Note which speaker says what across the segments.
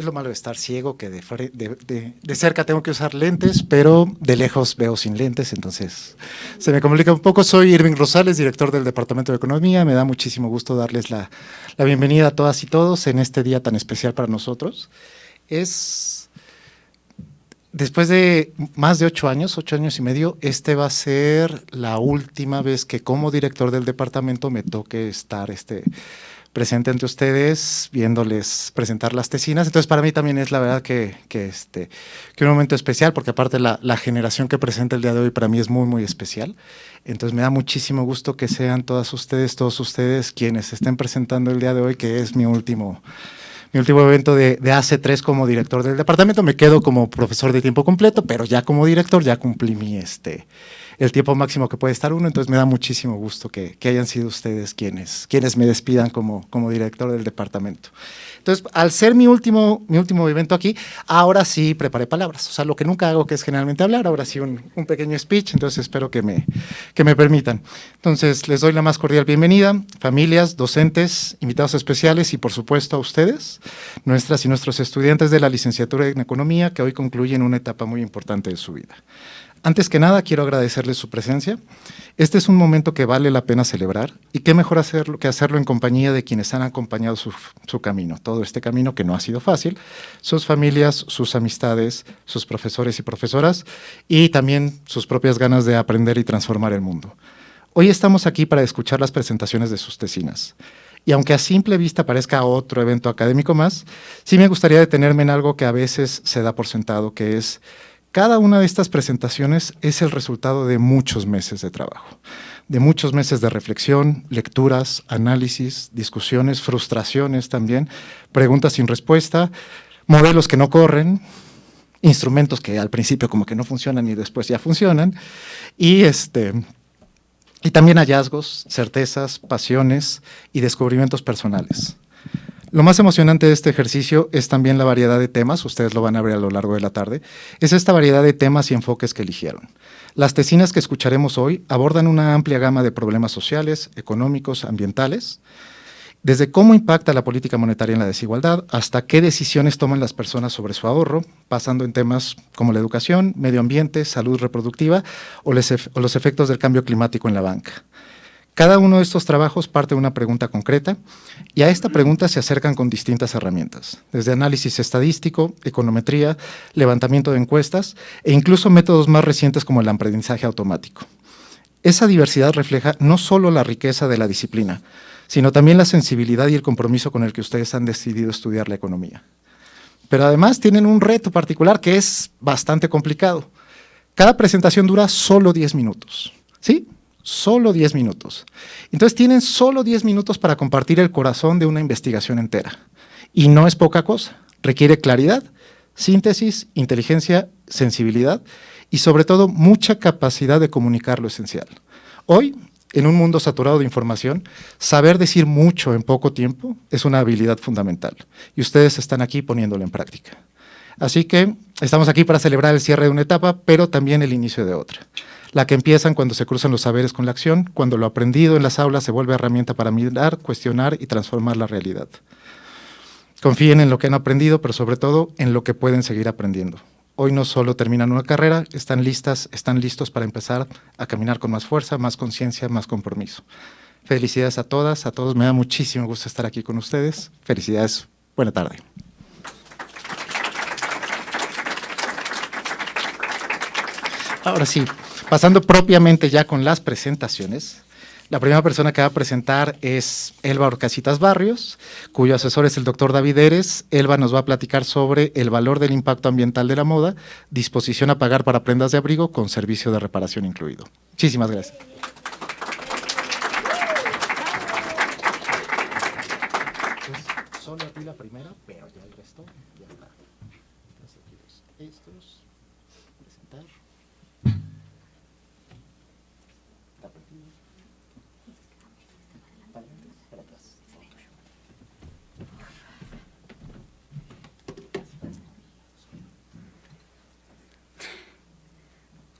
Speaker 1: lo malo de estar ciego, que de cerca tengo que usar lentes, pero de lejos veo sin lentes, entonces se me complica un poco. Soy Irving Rosales, director del Departamento de Economía. Me da muchísimo gusto darles la bienvenida a todas y todos en este día tan especial para nosotros. Después de más de 8 años y medio, este va a ser la última vez que como director del departamento me toque estar presente ante ustedes, viéndoles presentar las tesinas. Entonces, para mí también es la verdad que un momento especial, porque aparte la generación que presenta el día de hoy para mí es muy, muy especial. Entonces, me da muchísimo gusto que sean todos ustedes quienes estén presentando el día de hoy, que es mi último evento de AC3 como director del departamento. Me quedo como profesor de tiempo completo, pero ya como director ya cumplí el tiempo máximo que puede estar uno, entonces me da muchísimo gusto que hayan sido ustedes quienes me despidan como director del departamento. Entonces, al ser mi último evento aquí, ahora sí preparé palabras, o sea, lo que nunca hago, que es generalmente hablar, ahora sí un pequeño speech, entonces espero que me permitan. Entonces, les doy la más cordial bienvenida, familias, docentes, invitados especiales y, por supuesto, a ustedes, nuestras y nuestros estudiantes de la licenciatura en Economía, que hoy concluyen una etapa muy importante de su vida. Antes que nada, quiero agradecerles su presencia. Este es un momento que vale la pena celebrar, y qué mejor que hacerlo en compañía de quienes han acompañado su camino, todo este camino que no ha sido fácil, sus familias, sus amistades, sus profesores y profesoras, y también sus propias ganas de aprender y transformar el mundo. Hoy estamos aquí para escuchar las presentaciones de sus tesinas. Y aunque a simple vista parezca otro evento académico más, sí me gustaría detenerme en algo que a veces se da por sentado, que es: cada una de estas presentaciones es el resultado de muchos meses de trabajo, de muchos meses de reflexión, lecturas, análisis, discusiones, frustraciones también, preguntas sin respuesta, modelos que no corren, instrumentos que al principio como que no funcionan y después ya funcionan, y también hallazgos, certezas, pasiones y descubrimientos personales. Lo más emocionante de este ejercicio es también la variedad de temas, ustedes lo van a ver a lo largo de la tarde, es esta variedad de temas y enfoques que eligieron. Las tesinas que escucharemos hoy abordan una amplia gama de problemas sociales, económicos, ambientales, desde cómo impacta la política monetaria en la desigualdad, hasta qué decisiones toman las personas sobre su ahorro, pasando en temas como la educación, medio ambiente, salud reproductiva o los efectos del cambio climático en la banca. Cada uno de estos trabajos parte de una pregunta concreta, y a esta pregunta se acercan con distintas herramientas, desde análisis estadístico, econometría, levantamiento de encuestas e incluso métodos más recientes como el aprendizaje automático. Esa diversidad refleja no solo la riqueza de la disciplina, sino también la sensibilidad y el compromiso con el que ustedes han decidido estudiar la economía. Pero además tienen un reto particular que es bastante complicado. Cada presentación dura solo 10 minutos, ¿sí? Solo 10 minutos. Entonces tienen solo 10 minutos para compartir el corazón de una investigación entera. Y no es poca cosa. Requiere claridad, síntesis, inteligencia, sensibilidad y sobre todo mucha capacidad de comunicar lo esencial. Hoy, en un mundo saturado de información, saber decir mucho en poco tiempo es una habilidad fundamental. Y ustedes están aquí poniéndolo en práctica. Así que estamos aquí para celebrar el cierre de una etapa, pero también el inicio de otra. La que empiezan cuando se cruzan los saberes con la acción, cuando lo aprendido en las aulas se vuelve herramienta para mirar, cuestionar y transformar la realidad. Confíen en lo que han aprendido, pero sobre todo en lo que pueden seguir aprendiendo. Hoy no solo terminan una carrera, están listos para empezar a caminar con más fuerza, más conciencia, más compromiso. Felicidades a todas, a todos, me da muchísimo gusto estar aquí con ustedes. Felicidades, buena tarde. Ahora sí, pasando propiamente ya con las presentaciones, la primera persona que va a presentar es Elba Orcasitas Barrios, cuyo asesor es el doctor David Eres. Elba nos va a platicar sobre el valor del impacto ambiental de la moda, disposición a pagar para prendas de abrigo con servicio de reparación incluido. Muchísimas gracias. Pues solo a ti la primera, pero ya el resto ya está. Entonces aquí estos, presentar.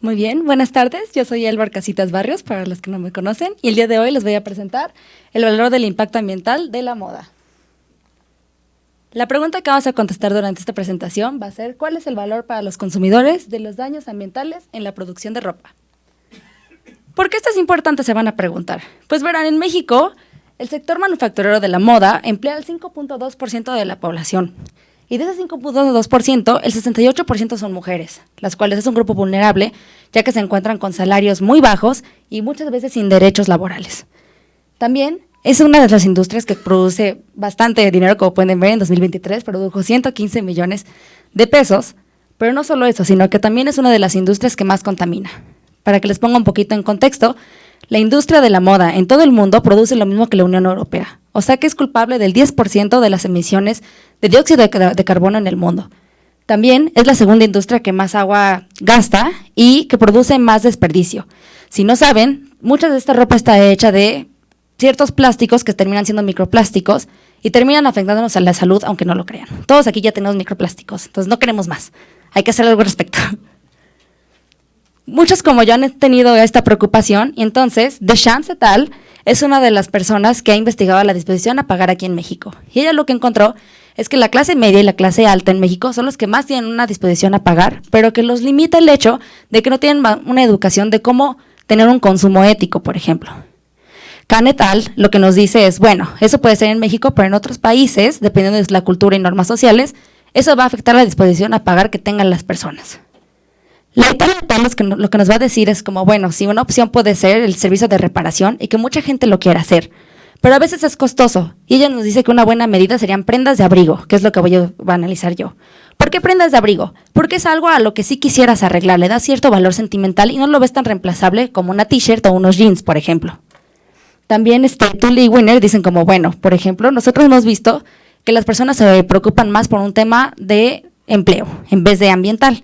Speaker 2: Muy bien, buenas tardes, yo soy Elba Orcasitas Barrios, para los que no me conocen, y el día de hoy les voy a presentar el valor del impacto ambiental de la moda. La pregunta que vamos a contestar durante esta presentación va a ser ¿cuál es el valor para los consumidores de los daños ambientales en la producción de ropa? ¿Por qué esto es importante? Se van a preguntar. Pues verán, en México, el sector manufacturero de la moda emplea el 5.2% de la población. Y de ese 5.2%, el 68% son mujeres, las cuales es un grupo vulnerable, ya que se encuentran con salarios muy bajos y muchas veces sin derechos laborales. También es una de las industrias que produce bastante dinero, como pueden ver, en 2023 produjo 115 millones de pesos, pero no solo eso, sino que también es una de las industrias que más contamina. Para que les ponga un poquito en contexto, la industria de la moda en todo el mundo produce lo mismo que la Unión Europea, o sea que es culpable del 10% de las emisiones de dióxido de carbono en el mundo. También es la segunda industria que más agua gasta y que produce más desperdicio. Si no saben, mucha de esta ropa está hecha de ciertos plásticos que terminan siendo microplásticos y terminan afectándonos a la salud, aunque no lo crean. Todos aquí ya tenemos microplásticos, entonces no queremos más. Hay que hacer algo al respecto. Muchos como yo han tenido esta preocupación y entonces Deschamps et al. Es una de las personas que ha investigado la disposición a pagar aquí en México. Y ella lo que encontró es que la clase media y la clase alta en México son los que más tienen una disposición a pagar, pero que los limita el hecho de que no tienen una educación de cómo tener un consumo ético, por ejemplo. Kahn et al. Lo que nos dice es, bueno, eso puede ser en México, pero en otros países, dependiendo de la cultura y normas sociales, eso va a afectar la disposición a pagar que tengan las personas. La Italia lo que nos va a decir es como, bueno, sí, una opción puede ser el servicio de reparación y que mucha gente lo quiera hacer, pero a veces es costoso. Y ella nos dice que una buena medida serían prendas de abrigo, que es lo que voy a analizar yo. ¿Por qué prendas de abrigo? Porque es algo a lo que sí quisieras arreglar, le da cierto valor sentimental y no lo ves tan reemplazable como una t-shirt o unos jeans, por ejemplo. También Tully y Winner dicen como, bueno, por ejemplo, nosotros hemos visto que las personas se preocupan más por un tema de empleo en vez de ambiental.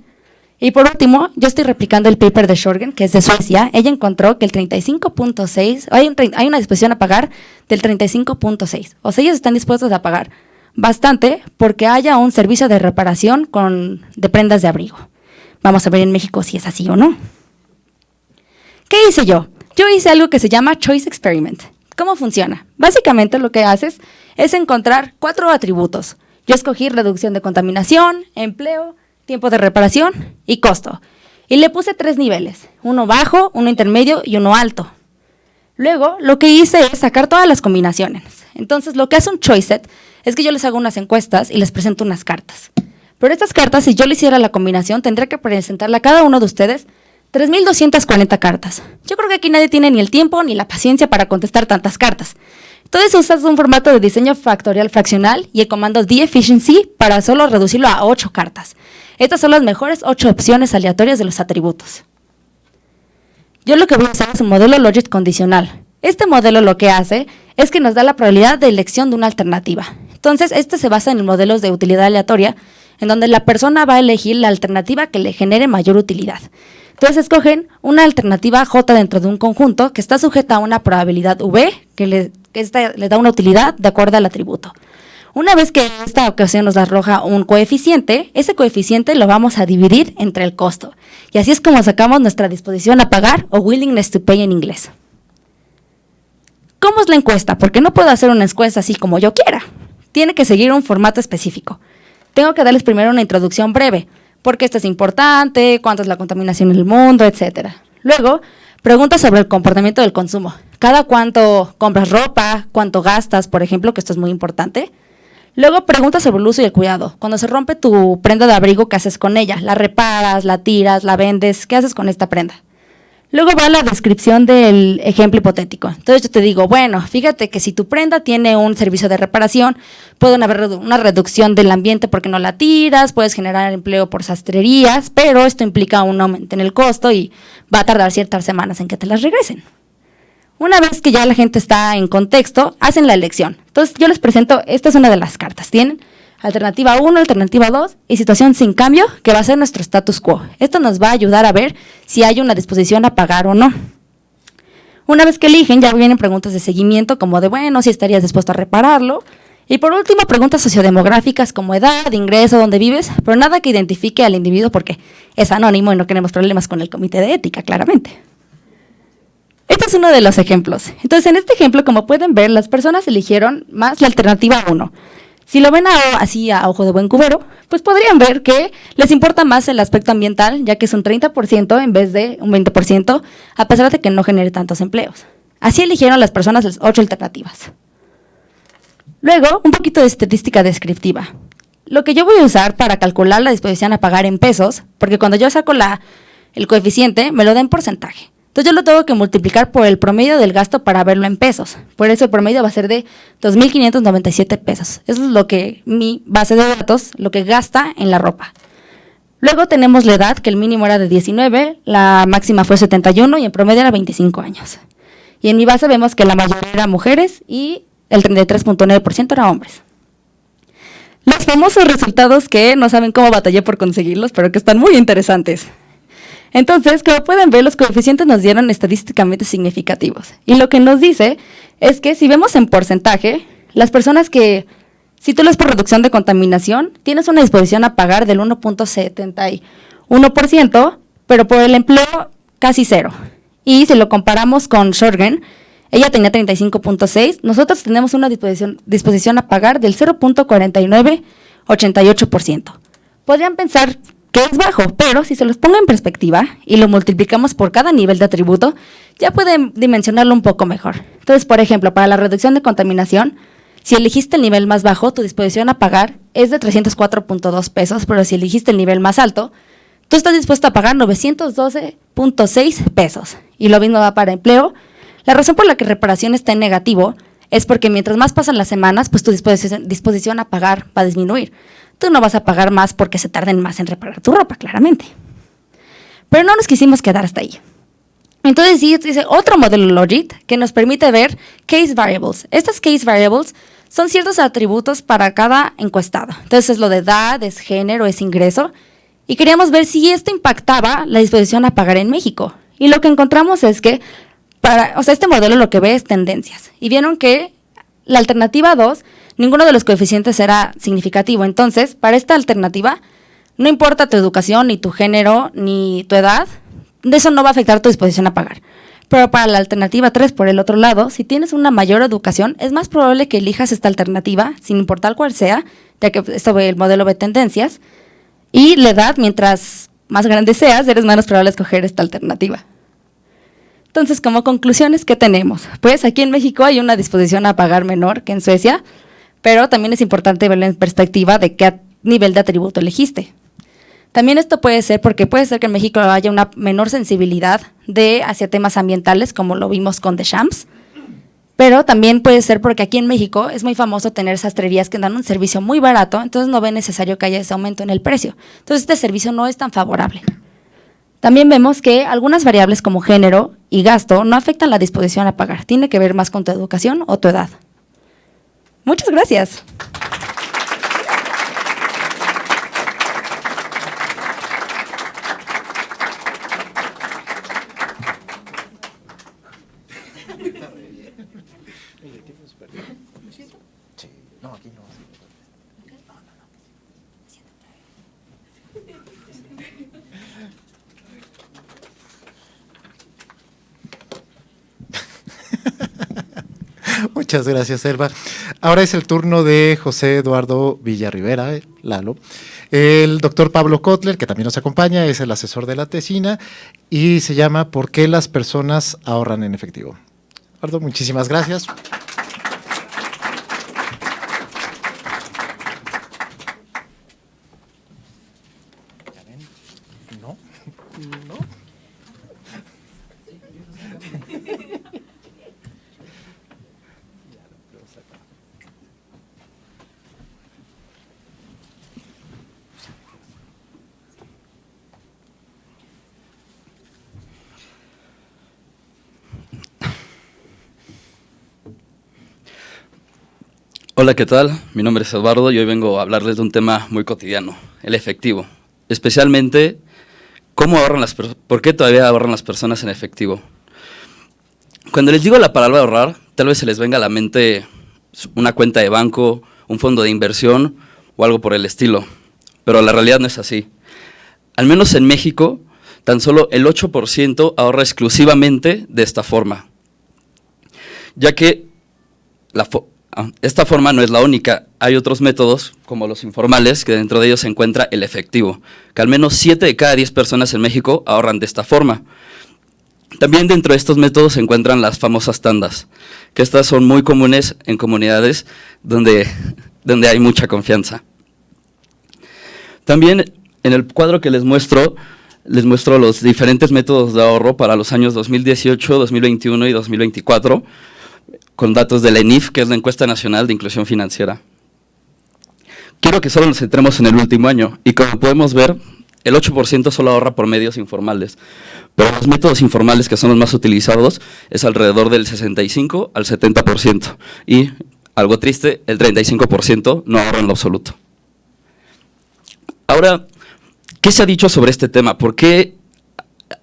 Speaker 2: Y por último, yo estoy replicando el paper de Sjörgen, que es de Suecia. Ella encontró que el 35.6, hay una disposición a pagar del 35.6. O sea, ellos están dispuestos a pagar bastante porque haya un servicio de reparación de prendas de abrigo. Vamos a ver en México si es así o no. ¿Qué hice yo? Yo hice algo que se llama Choice Experiment. ¿Cómo funciona? Básicamente lo que haces es encontrar 4 atributos. Yo escogí reducción de contaminación, empleo, tiempo de reparación y costo. Y le puse 3 niveles, uno bajo, uno intermedio y uno alto. Luego, lo que hice es sacar todas las combinaciones. Entonces, lo que hace un choice set es que yo les hago unas encuestas y les presento unas cartas. Pero estas cartas, si yo le hiciera la combinación, tendría que presentarle a cada uno de ustedes 3.240 cartas. Yo creo que aquí nadie tiene ni el tiempo ni la paciencia para contestar tantas cartas. Entonces usas un formato de diseño factorial fraccional y el comando de-efficiency para solo reducirlo a 8 cartas. Estas son las mejores 8 opciones aleatorias de los atributos. Yo lo que voy a usar es un modelo logit condicional. Este modelo lo que hace es que nos da la probabilidad de elección de una alternativa. Entonces, este se basa en el modelo de utilidad aleatoria, en donde la persona va a elegir la alternativa que le genere mayor utilidad. Entonces, escogen una alternativa J dentro de un conjunto que está sujeta a una probabilidad V, que le da una utilidad de acuerdo al atributo. Una vez que en esta ocasión nos arroja un coeficiente, ese coeficiente lo vamos a dividir entre el costo. Y así es como sacamos nuestra disposición a pagar o willingness to pay en inglés. ¿Cómo es la encuesta? Porque no puedo hacer una encuesta así como yo quiera. Tiene que seguir un formato específico. Tengo que darles primero una introducción breve. ¿Por qué esto es importante? ¿Cuánto es la contaminación en el mundo? Etcétera. Luego, preguntas sobre el comportamiento del consumo. ¿Cada cuánto compras ropa? ¿Cuánto gastas? Por ejemplo, que esto es muy importante. Luego, preguntas sobre el uso y el cuidado. Cuando se rompe tu prenda de abrigo, ¿qué haces con ella? ¿La reparas, la tiras, la vendes? ¿Qué haces con esta prenda? Luego va la descripción del ejemplo hipotético. Entonces yo te digo, bueno, fíjate que si tu prenda tiene un servicio de reparación, puede haber una reducción del ambiente porque no la tiras, puedes generar empleo por sastrerías, pero esto implica un aumento en el costo y va a tardar ciertas semanas en que te las regresen. Una vez que ya la gente está en contexto, hacen la elección. Entonces yo les presento, esta es una de las cartas. Tienen alternativa 1, alternativa 2 y situación sin cambio, que va a ser nuestro status quo. Esto nos va a ayudar a ver si hay una disposición a pagar o no. Una vez que eligen, ya vienen preguntas de seguimiento como de, bueno, si estarías dispuesto a repararlo. Y por último, preguntas sociodemográficas como edad, ingreso, dónde vives, pero nada que identifique al individuo porque es anónimo y no queremos problemas con el comité de ética, claramente. Este es uno de los ejemplos. Entonces, en este ejemplo, como pueden ver, las personas eligieron más la alternativa 1. Si lo ven así a ojo de buen cubero, pues podrían ver que les importa más el aspecto ambiental, ya que es un 30% en vez de un 20%, a pesar de que no genere tantos empleos. Así eligieron las personas las 8 alternativas. Luego, un poquito de estadística descriptiva. Lo que yo voy a usar para calcular la disposición a pagar en pesos, porque cuando yo saco el coeficiente, me lo da en porcentaje. Entonces yo lo tengo que multiplicar por el promedio del gasto para verlo en pesos. Por eso el promedio va a ser de 2.597 pesos. Eso es lo que mi base de datos, lo que gasta en la ropa. Luego tenemos la edad, que el mínimo era de 19, la máxima fue 71 y en promedio era 25 años. Y en mi base vemos que la mayoría eran mujeres y el 33.9% eran hombres. Los famosos resultados que no saben cómo batallé por conseguirlos, pero que están muy interesantes. Entonces, como pueden ver, los coeficientes nos dieron estadísticamente significativos. Y lo que nos dice es que si vemos en porcentaje, las personas que, si tú lees por reducción de contaminación, tienes una disposición a pagar del 1.71%, pero por el empleo casi cero. Y si lo comparamos con Shorgen, ella tenía 35.6, nosotros tenemos una disposición a pagar del 0.4988%. Podrían pensar que es bajo, pero si se los pongo en perspectiva y lo multiplicamos por cada nivel de atributo, ya pueden dimensionarlo un poco mejor. Entonces, por ejemplo, para la reducción de contaminación, si elegiste el nivel más bajo, tu disposición a pagar es de 304.2 pesos, pero si elegiste el nivel más alto, tú estás dispuesto a pagar 912.6 pesos. Y lo mismo va para empleo. La razón por la que reparación está en negativo es porque mientras más pasan las semanas, pues tu disposición a pagar va a disminuir. Tú no vas a pagar más porque se tarden más en reparar tu ropa, claramente. Pero no nos quisimos quedar hasta ahí. Entonces sí, dice otro modelo Logit que nos permite ver case variables. Estas case variables son ciertos atributos para cada encuestado. Entonces es lo de edad, es género, es ingreso. Y queríamos ver si esto impactaba la disposición a pagar en México. Y lo que encontramos es que, este modelo lo que ve es tendencias. Y vieron que la alternativa 2, ninguno de los coeficientes era significativo. Entonces, para esta alternativa, no importa tu educación, ni tu género, ni tu edad, de eso no va a afectar tu disposición a pagar. Pero para la alternativa 3, por el otro lado, si tienes una mayor educación, es más probable que elijas esta alternativa, sin importar cuál sea, ya que esto ve el modelo ve tendencias. Y la edad, mientras más grande seas, eres menos probable escoger esta alternativa. Entonces, como conclusiones, ¿qué tenemos? Pues aquí en México hay una disposición a pagar menor que en Suecia, pero también es importante verlo en perspectiva de qué nivel de atributo elegiste. También esto puede ser porque puede ser que en México haya una menor sensibilidad hacia temas ambientales, como lo vimos con The Shams, pero también puede ser porque aquí en México es muy famoso tener sastrerías que dan un servicio muy barato, entonces no ve necesario que haya ese aumento en el precio. Entonces este servicio no es tan favorable. También vemos que algunas variables como género y gasto no afectan la disposición a pagar. Tiene que ver más con tu educación o tu edad. Muchas gracias.
Speaker 1: Muchas gracias, Elba. Ahora es el turno de José Eduardo Villarribera, Lalo. El doctor Pablo Kotler, que también nos acompaña, es el asesor de la tesina y se llama ¿Por qué las personas ahorran en efectivo? Eduardo, muchísimas gracias.
Speaker 3: Hola, ¿qué tal? Mi nombre es Eduardo y hoy vengo a hablarles de un tema muy cotidiano, el efectivo. Especialmente, ¿por qué todavía ahorran las personas en efectivo? Cuando les digo la palabra ahorrar, tal vez se les venga a la mente una cuenta de banco, un fondo de inversión o algo por el estilo, pero la realidad no es así. Al menos en México, tan solo el 8% ahorra exclusivamente de esta forma, ya que esta forma no es la única. hay otros métodos, como los informales, que dentro de ellos se encuentra el efectivo, que al menos 7 de cada 10 personas en México ahorran de esta forma. También dentro de estos métodos se encuentran las famosas tandas, que estas son muy comunes en comunidades donde hay mucha confianza. También en el cuadro que les muestro los diferentes métodos de ahorro para los años 2018, 2021 y 2024, con datos de la ENIF, que es la Encuesta Nacional de Inclusión Financiera. Quiero que solo nos centremos en el último año, y como podemos ver, el 8% solo ahorra por medios informales, pero los métodos informales, que son los más utilizados, es alrededor del 65 al 70%, y, algo triste, el 35% no ahorra en lo absoluto. Ahora, ¿qué se ha dicho sobre este tema? ¿Por qué,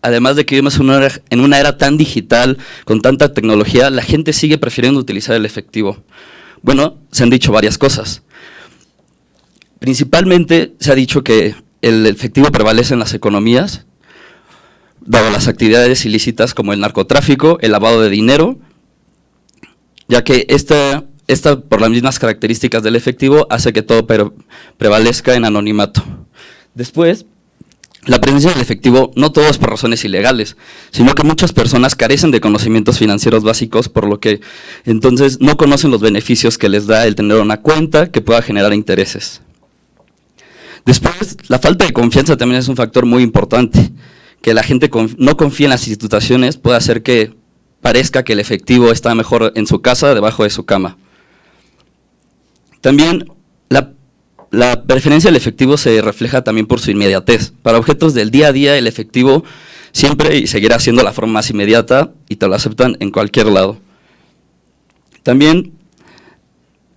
Speaker 3: además de que vivimos en una era tan digital, con tanta tecnología, la gente sigue prefiriendo utilizar el efectivo? Bueno, se han dicho varias cosas. Principalmente se ha dicho que el efectivo prevalece en las economías, dado las actividades ilícitas como el narcotráfico, el lavado de dinero, ya que esta por las mismas características del efectivo, hace que todo prevalezca en anonimato. Después, la presencia del efectivo no todo es por razones ilegales, sino que muchas personas carecen de conocimientos financieros básicos, por lo que entonces no conocen los beneficios que les da el tener una cuenta que pueda generar intereses. Después, la falta de confianza también es un factor muy importante. Que la gente no confíe en las instituciones puede hacer que parezca que el efectivo está mejor en su casa, debajo de su cama. También la preferencia del efectivo se refleja también por su inmediatez. Para objetos del día a día, el efectivo siempre seguirá siendo la forma más inmediata y te lo aceptan en cualquier lado. También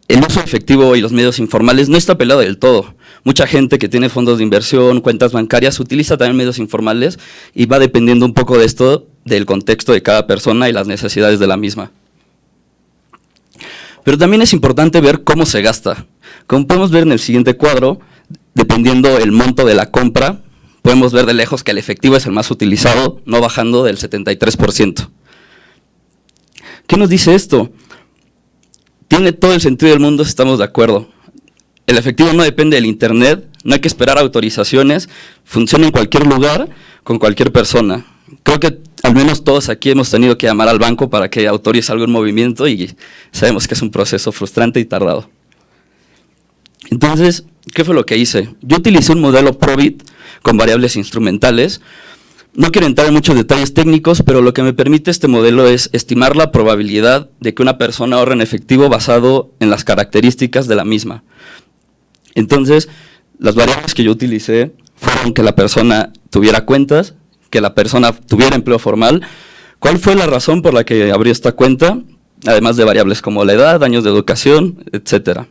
Speaker 3: el uso efectivo y los medios informales no está pelado del todo. Mucha gente que tiene fondos de inversión, cuentas bancarias, utiliza también medios informales y va dependiendo un poco de esto, del contexto de cada persona y las necesidades de la misma. Pero también es importante ver cómo se gasta. Como podemos ver en el siguiente cuadro, dependiendo el monto de la compra, podemos ver de lejos que el efectivo es el más utilizado, no bajando del 73%. ¿Qué nos dice esto? Tiene todo el sentido del mundo si estamos de acuerdo. El efectivo no depende del internet, no hay que esperar autorizaciones, funciona en cualquier lugar, con cualquier persona. Creo que al menos todos aquí hemos tenido que llamar al banco para que autorice algún movimiento y sabemos que es un proceso frustrante y tardado. Entonces, ¿qué fue lo que hice? Yo utilicé un modelo Probit con variables instrumentales. No quiero entrar en muchos detalles técnicos, pero lo que me permite este modelo es estimar la probabilidad de que una persona ahorre en efectivo basado en las características de la misma. Entonces, las variables que yo utilicé fueron que la persona tuviera cuentas, que la persona tuviera empleo formal, cuál fue la razón por la que abrió esta cuenta, además de variables como la edad, años de educación, etcétera.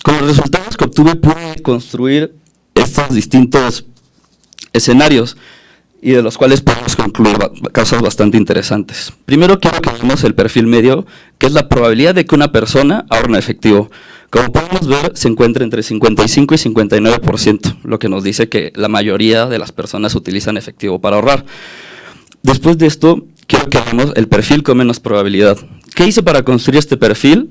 Speaker 3: Con los resultados que obtuve pude construir estos distintos escenarios y de los cuales podemos concluir casos bastante interesantes. Primero quiero que veamos el perfil medio, que es la probabilidad de que una persona ahorre en efectivo. Como podemos ver, se encuentra entre 55 y 59%, lo que nos dice que la mayoría de las personas utilizan efectivo para ahorrar. Después de esto, quiero que veamos el perfil con menos probabilidad. ¿Qué hice para construir este perfil?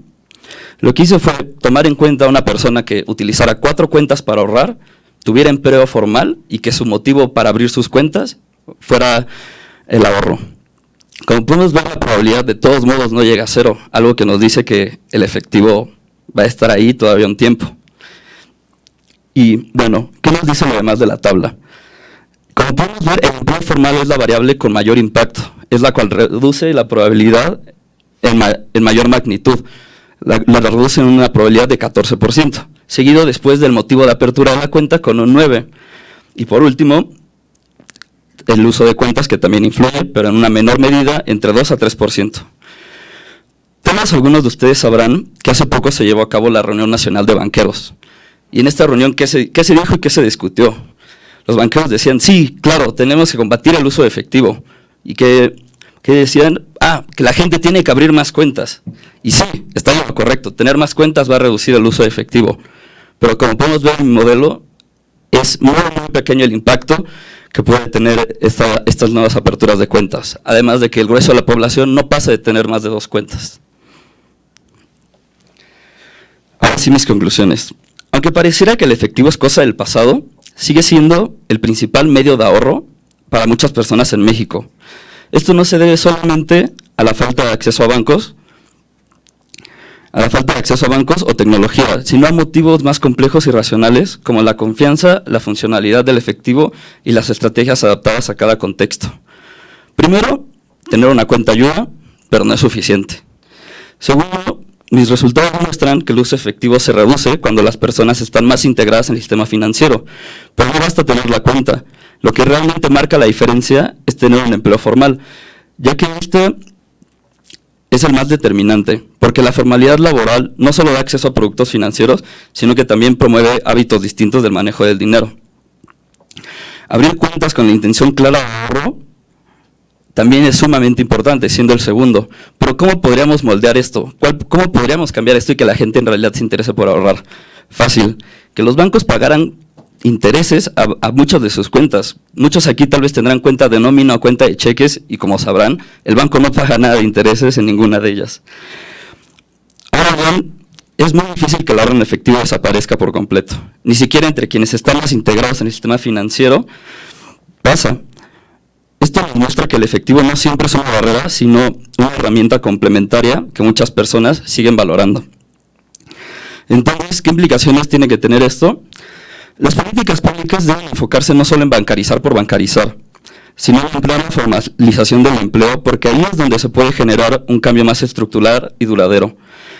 Speaker 3: Lo que hice fue tomar en cuenta a una persona que utilizara 4 cuentas para ahorrar, tuviera empleo formal y que su motivo para abrir sus cuentas fuera el ahorro. Como podemos ver, la probabilidad de todos modos no llega a 0, algo que nos dice que el efectivo va a estar ahí todavía un tiempo. Y bueno, ¿qué nos dice lo demás de la tabla? Como podemos ver, el empleo formal es la variable con mayor impacto, es la cual reduce la probabilidad en mayor magnitud, la reduce en una probabilidad de 14%, seguido después del motivo de apertura de la cuenta con un 9%. Y por último, el uso de cuentas, que también influye, pero en una menor medida, entre 2 a 3%. Tal vez algunos de ustedes sabrán que hace poco se llevó a cabo la Reunión Nacional de Banqueros. Y en esta reunión, ¿qué se dijo y qué se discutió? Los banqueros decían, sí, claro, tenemos que combatir el uso de efectivo. Y que decían, que la gente tiene que abrir más cuentas. Y sí, está en lo correcto, tener más cuentas va a reducir el uso de efectivo. Pero como podemos ver en mi modelo, es muy pequeño el impacto que puede tener estas nuevas aperturas de cuentas. Además de que el grueso de la población no pasa de tener más de 2 cuentas. sí mis conclusiones. Aunque pareciera que el efectivo es cosa del pasado, sigue siendo el principal medio de ahorro para muchas personas en México. Esto no se debe solamente a la falta de acceso a bancos, o tecnología, sino a motivos más complejos y racionales, como la confianza, la funcionalidad del efectivo y las estrategias adaptadas a cada contexto. Primero, tener una cuenta ayuda, pero no es suficiente. Segundo, mis resultados muestran que el uso efectivo se reduce cuando las personas están más integradas en el sistema financiero, pero no basta tener la cuenta. Lo que realmente marca la diferencia es tener un empleo formal, ya que este es el más determinante, porque la formalidad laboral no solo da acceso a productos financieros, sino que también promueve hábitos distintos del manejo del dinero. Abrir cuentas con la intención clara de ahorro también es sumamente importante, siendo el segundo. Pero ¿cómo podríamos moldear esto? ¿Cómo podríamos cambiar esto y que la gente en realidad se interese por ahorrar? Fácil, que los bancos pagaran intereses a muchas de sus cuentas. Muchos aquí tal vez tendrán cuenta de nómina o cuenta de cheques y, como sabrán, el banco no paga nada de intereses en ninguna de ellas. Ahora bien, es muy difícil que el ahorro en efectivo desaparezca por completo. Ni siquiera entre quienes están más integrados en el sistema financiero pasa. Esto nos muestra que el efectivo no siempre es una barrera, sino una herramienta complementaria que muchas personas siguen valorando. Entonces, ¿qué implicaciones tiene que tener esto? Las políticas públicas deben enfocarse no solo en bancarizar por bancarizar, sino en emplear la formalización del empleo, porque ahí es donde se puede generar un cambio más estructural y duradero.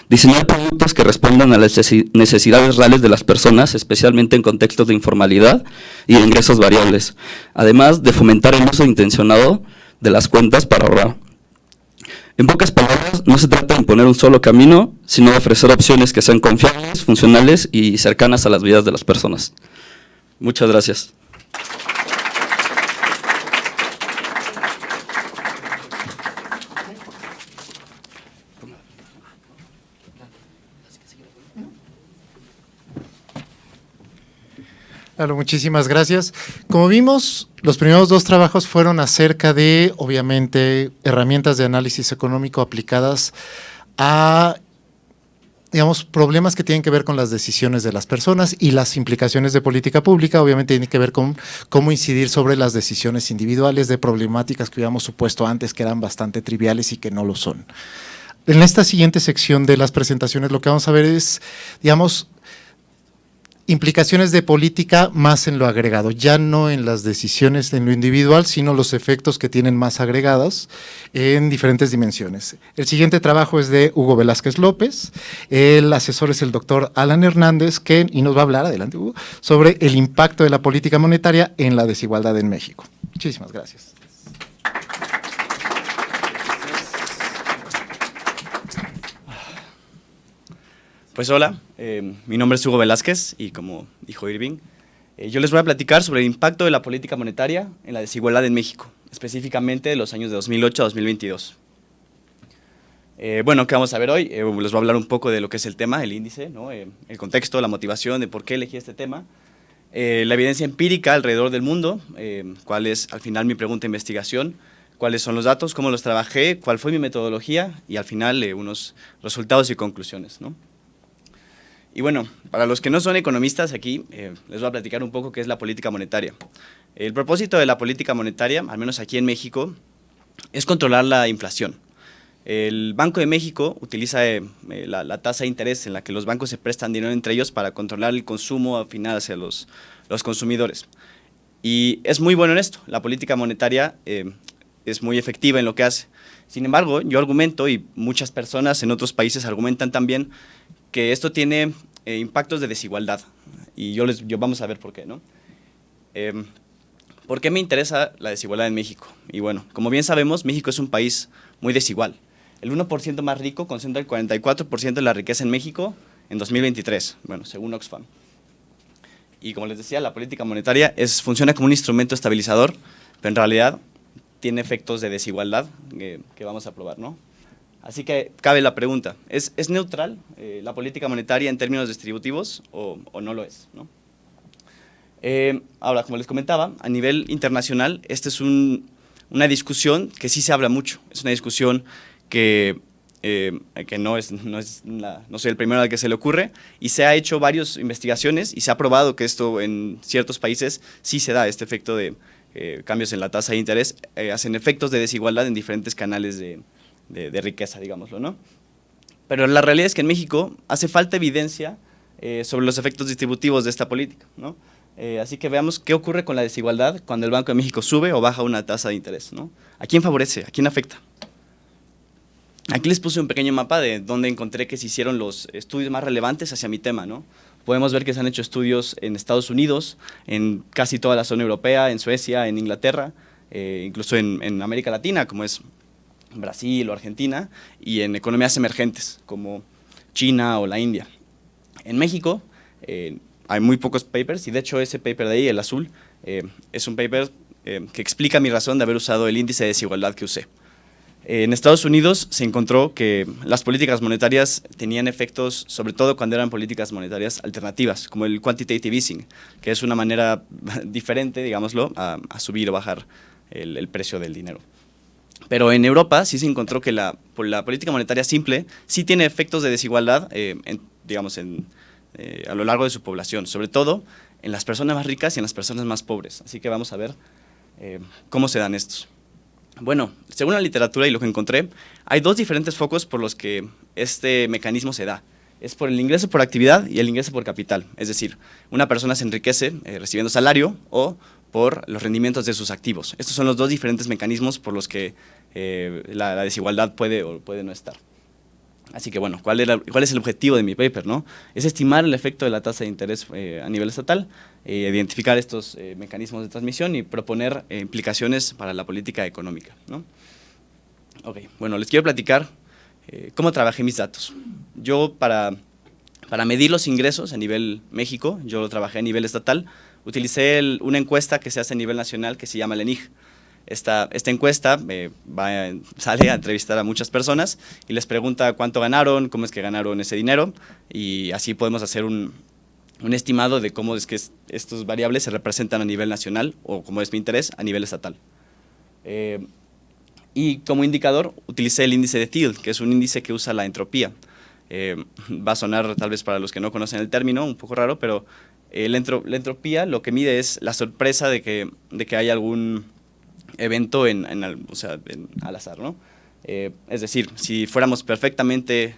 Speaker 3: Diseñar productos que respondan a las necesidades reales de las personas, especialmente en contextos de informalidad y de ingresos variables, además de fomentar el uso intencionado de las cuentas para ahorrar. En pocas palabras, no se trata de imponer un solo camino, sino de ofrecer opciones que sean confiables, funcionales y cercanas a las vidas de las personas. Muchas gracias.
Speaker 1: Claro, muchísimas gracias. Como vimos, los primeros dos trabajos fueron acerca de, obviamente, herramientas de análisis económico aplicadas a, digamos, problemas que tienen que ver con las decisiones de las personas, y las implicaciones de política pública, obviamente, tienen que ver con cómo incidir sobre las decisiones individuales de problemáticas que habíamos supuesto antes que eran bastante triviales y que no lo son. En esta siguiente sección de las presentaciones lo que vamos a ver es, digamos, implicaciones de política más en lo agregado, ya no en las decisiones en lo individual, sino los efectos que tienen más agregados en diferentes dimensiones. El siguiente trabajo es de Hugo Velázquez López, el asesor es el doctor Alan Hernández, y nos va a hablar, adelante Hugo, sobre el impacto de la política monetaria en la desigualdad en México. Muchísimas gracias.
Speaker 4: Pues hola, mi nombre es Hugo Velázquez y, como dijo Irving, yo les voy a platicar sobre el impacto de la política monetaria en la desigualdad en México, específicamente de los años de 2008 a 2022. Bueno, ¿qué vamos a ver hoy? Les voy a hablar un poco de lo que es el tema, el índice, ¿no? El contexto, la motivación de por qué elegí este tema, la evidencia empírica alrededor del mundo, cuál es al final mi pregunta de investigación, cuáles son los datos, cómo los trabajé, cuál fue mi metodología y al final unos resultados y conclusiones, ¿no? Y bueno, para los que no son economistas aquí, les voy a platicar un poco qué es la política monetaria. El propósito de la política monetaria, al menos aquí en México, es controlar la inflación. El Banco de México utiliza la tasa de interés en la que los bancos se prestan dinero entre ellos para controlar el consumo al final hacia los consumidores. Y es muy bueno en esto, la política monetaria es muy efectiva en lo que hace. Sin embargo, yo argumento, y muchas personas en otros países argumentan también, que esto tiene impactos de desigualdad, y vamos a ver por qué, ¿no? ¿Por qué me interesa la desigualdad en México? Y bueno, como bien sabemos, México es un país muy desigual. El 1% más rico concentra el 44% de la riqueza en México en 2023, bueno, según Oxfam. Y como les decía, la política monetaria funciona como un instrumento estabilizador, pero en realidad tiene efectos de desigualdad que vamos a probar, ¿no? Así que cabe la pregunta, ¿es neutral la política monetaria en términos distributivos o no lo es, ¿no? Ahora, como les comentaba, a nivel internacional, esta es una discusión que sí se habla mucho, es una discusión que que no soy el primero al que se le ocurre, y se ha hecho varias investigaciones y se ha probado que esto en ciertos países sí se da, este efecto de cambios en la tasa de interés, hacen efectos de desigualdad en diferentes canales de riqueza, digámoslo, ¿no? Pero la realidad es que en México hace falta evidencia sobre los efectos distributivos de esta política, ¿no? Así que veamos qué ocurre con la desigualdad cuando el Banco de México sube o baja una tasa de interés, ¿no? ¿A quién favorece? ¿A quién afecta? Aquí les puse un pequeño mapa de donde encontré que se hicieron los estudios más relevantes hacia mi tema, ¿no? Podemos ver que se han hecho estudios en Estados Unidos, en casi toda la zona europea, en Suecia, en Inglaterra, incluso en América Latina, como es Brasil o Argentina, y en economías emergentes, como China o la India. En México hay muy pocos papers, y de hecho ese paper de ahí, el azul, es un paper que explica mi razón de haber usado el índice de desigualdad que usé. En Estados Unidos se encontró que las políticas monetarias tenían efectos, sobre todo cuando eran políticas monetarias alternativas, como el quantitative easing, que es una manera diferente, digámoslo, a subir o bajar el precio del dinero. Pero en Europa sí se encontró que la política monetaria simple sí tiene efectos de desigualdad, a lo largo de su población, sobre todo en las personas más ricas y en las personas más pobres. Así que vamos a ver cómo se dan estos. Bueno, según la literatura y lo que encontré, hay dos diferentes focos por los que este mecanismo se da. Es por el ingreso por actividad y el ingreso por capital. Es decir, una persona se enriquece recibiendo salario o por los rendimientos de sus activos. Estos son los dos diferentes mecanismos por los que la desigualdad puede o puede no estar. Así que bueno, ¿cuál es el objetivo de mi paper, ¿no? Es estimar el efecto de la tasa de interés a nivel estatal, identificar estos mecanismos de transmisión y proponer implicaciones para la política económica, ¿no? Ok, bueno, les quiero platicar cómo trabajé mis datos. Yo para medir los ingresos a nivel México, yo lo trabajé a nivel estatal, utilicé una encuesta que se hace a nivel nacional que se llama el ENIG. Esta encuesta sale a entrevistar a muchas personas y les pregunta cuánto ganaron, cómo es que ganaron ese dinero, y así podemos hacer un estimado de cómo es que estos variables se representan a nivel nacional o, como es mi interés, a nivel estatal. Y como indicador utilicé el índice de Thiel, que es un índice que usa la entropía. Va a sonar tal vez para los que no conocen el término un poco raro, pero la entropía lo que mide es la sorpresa de que hay algún evento al azar, ¿no? Es decir, si fuéramos perfectamente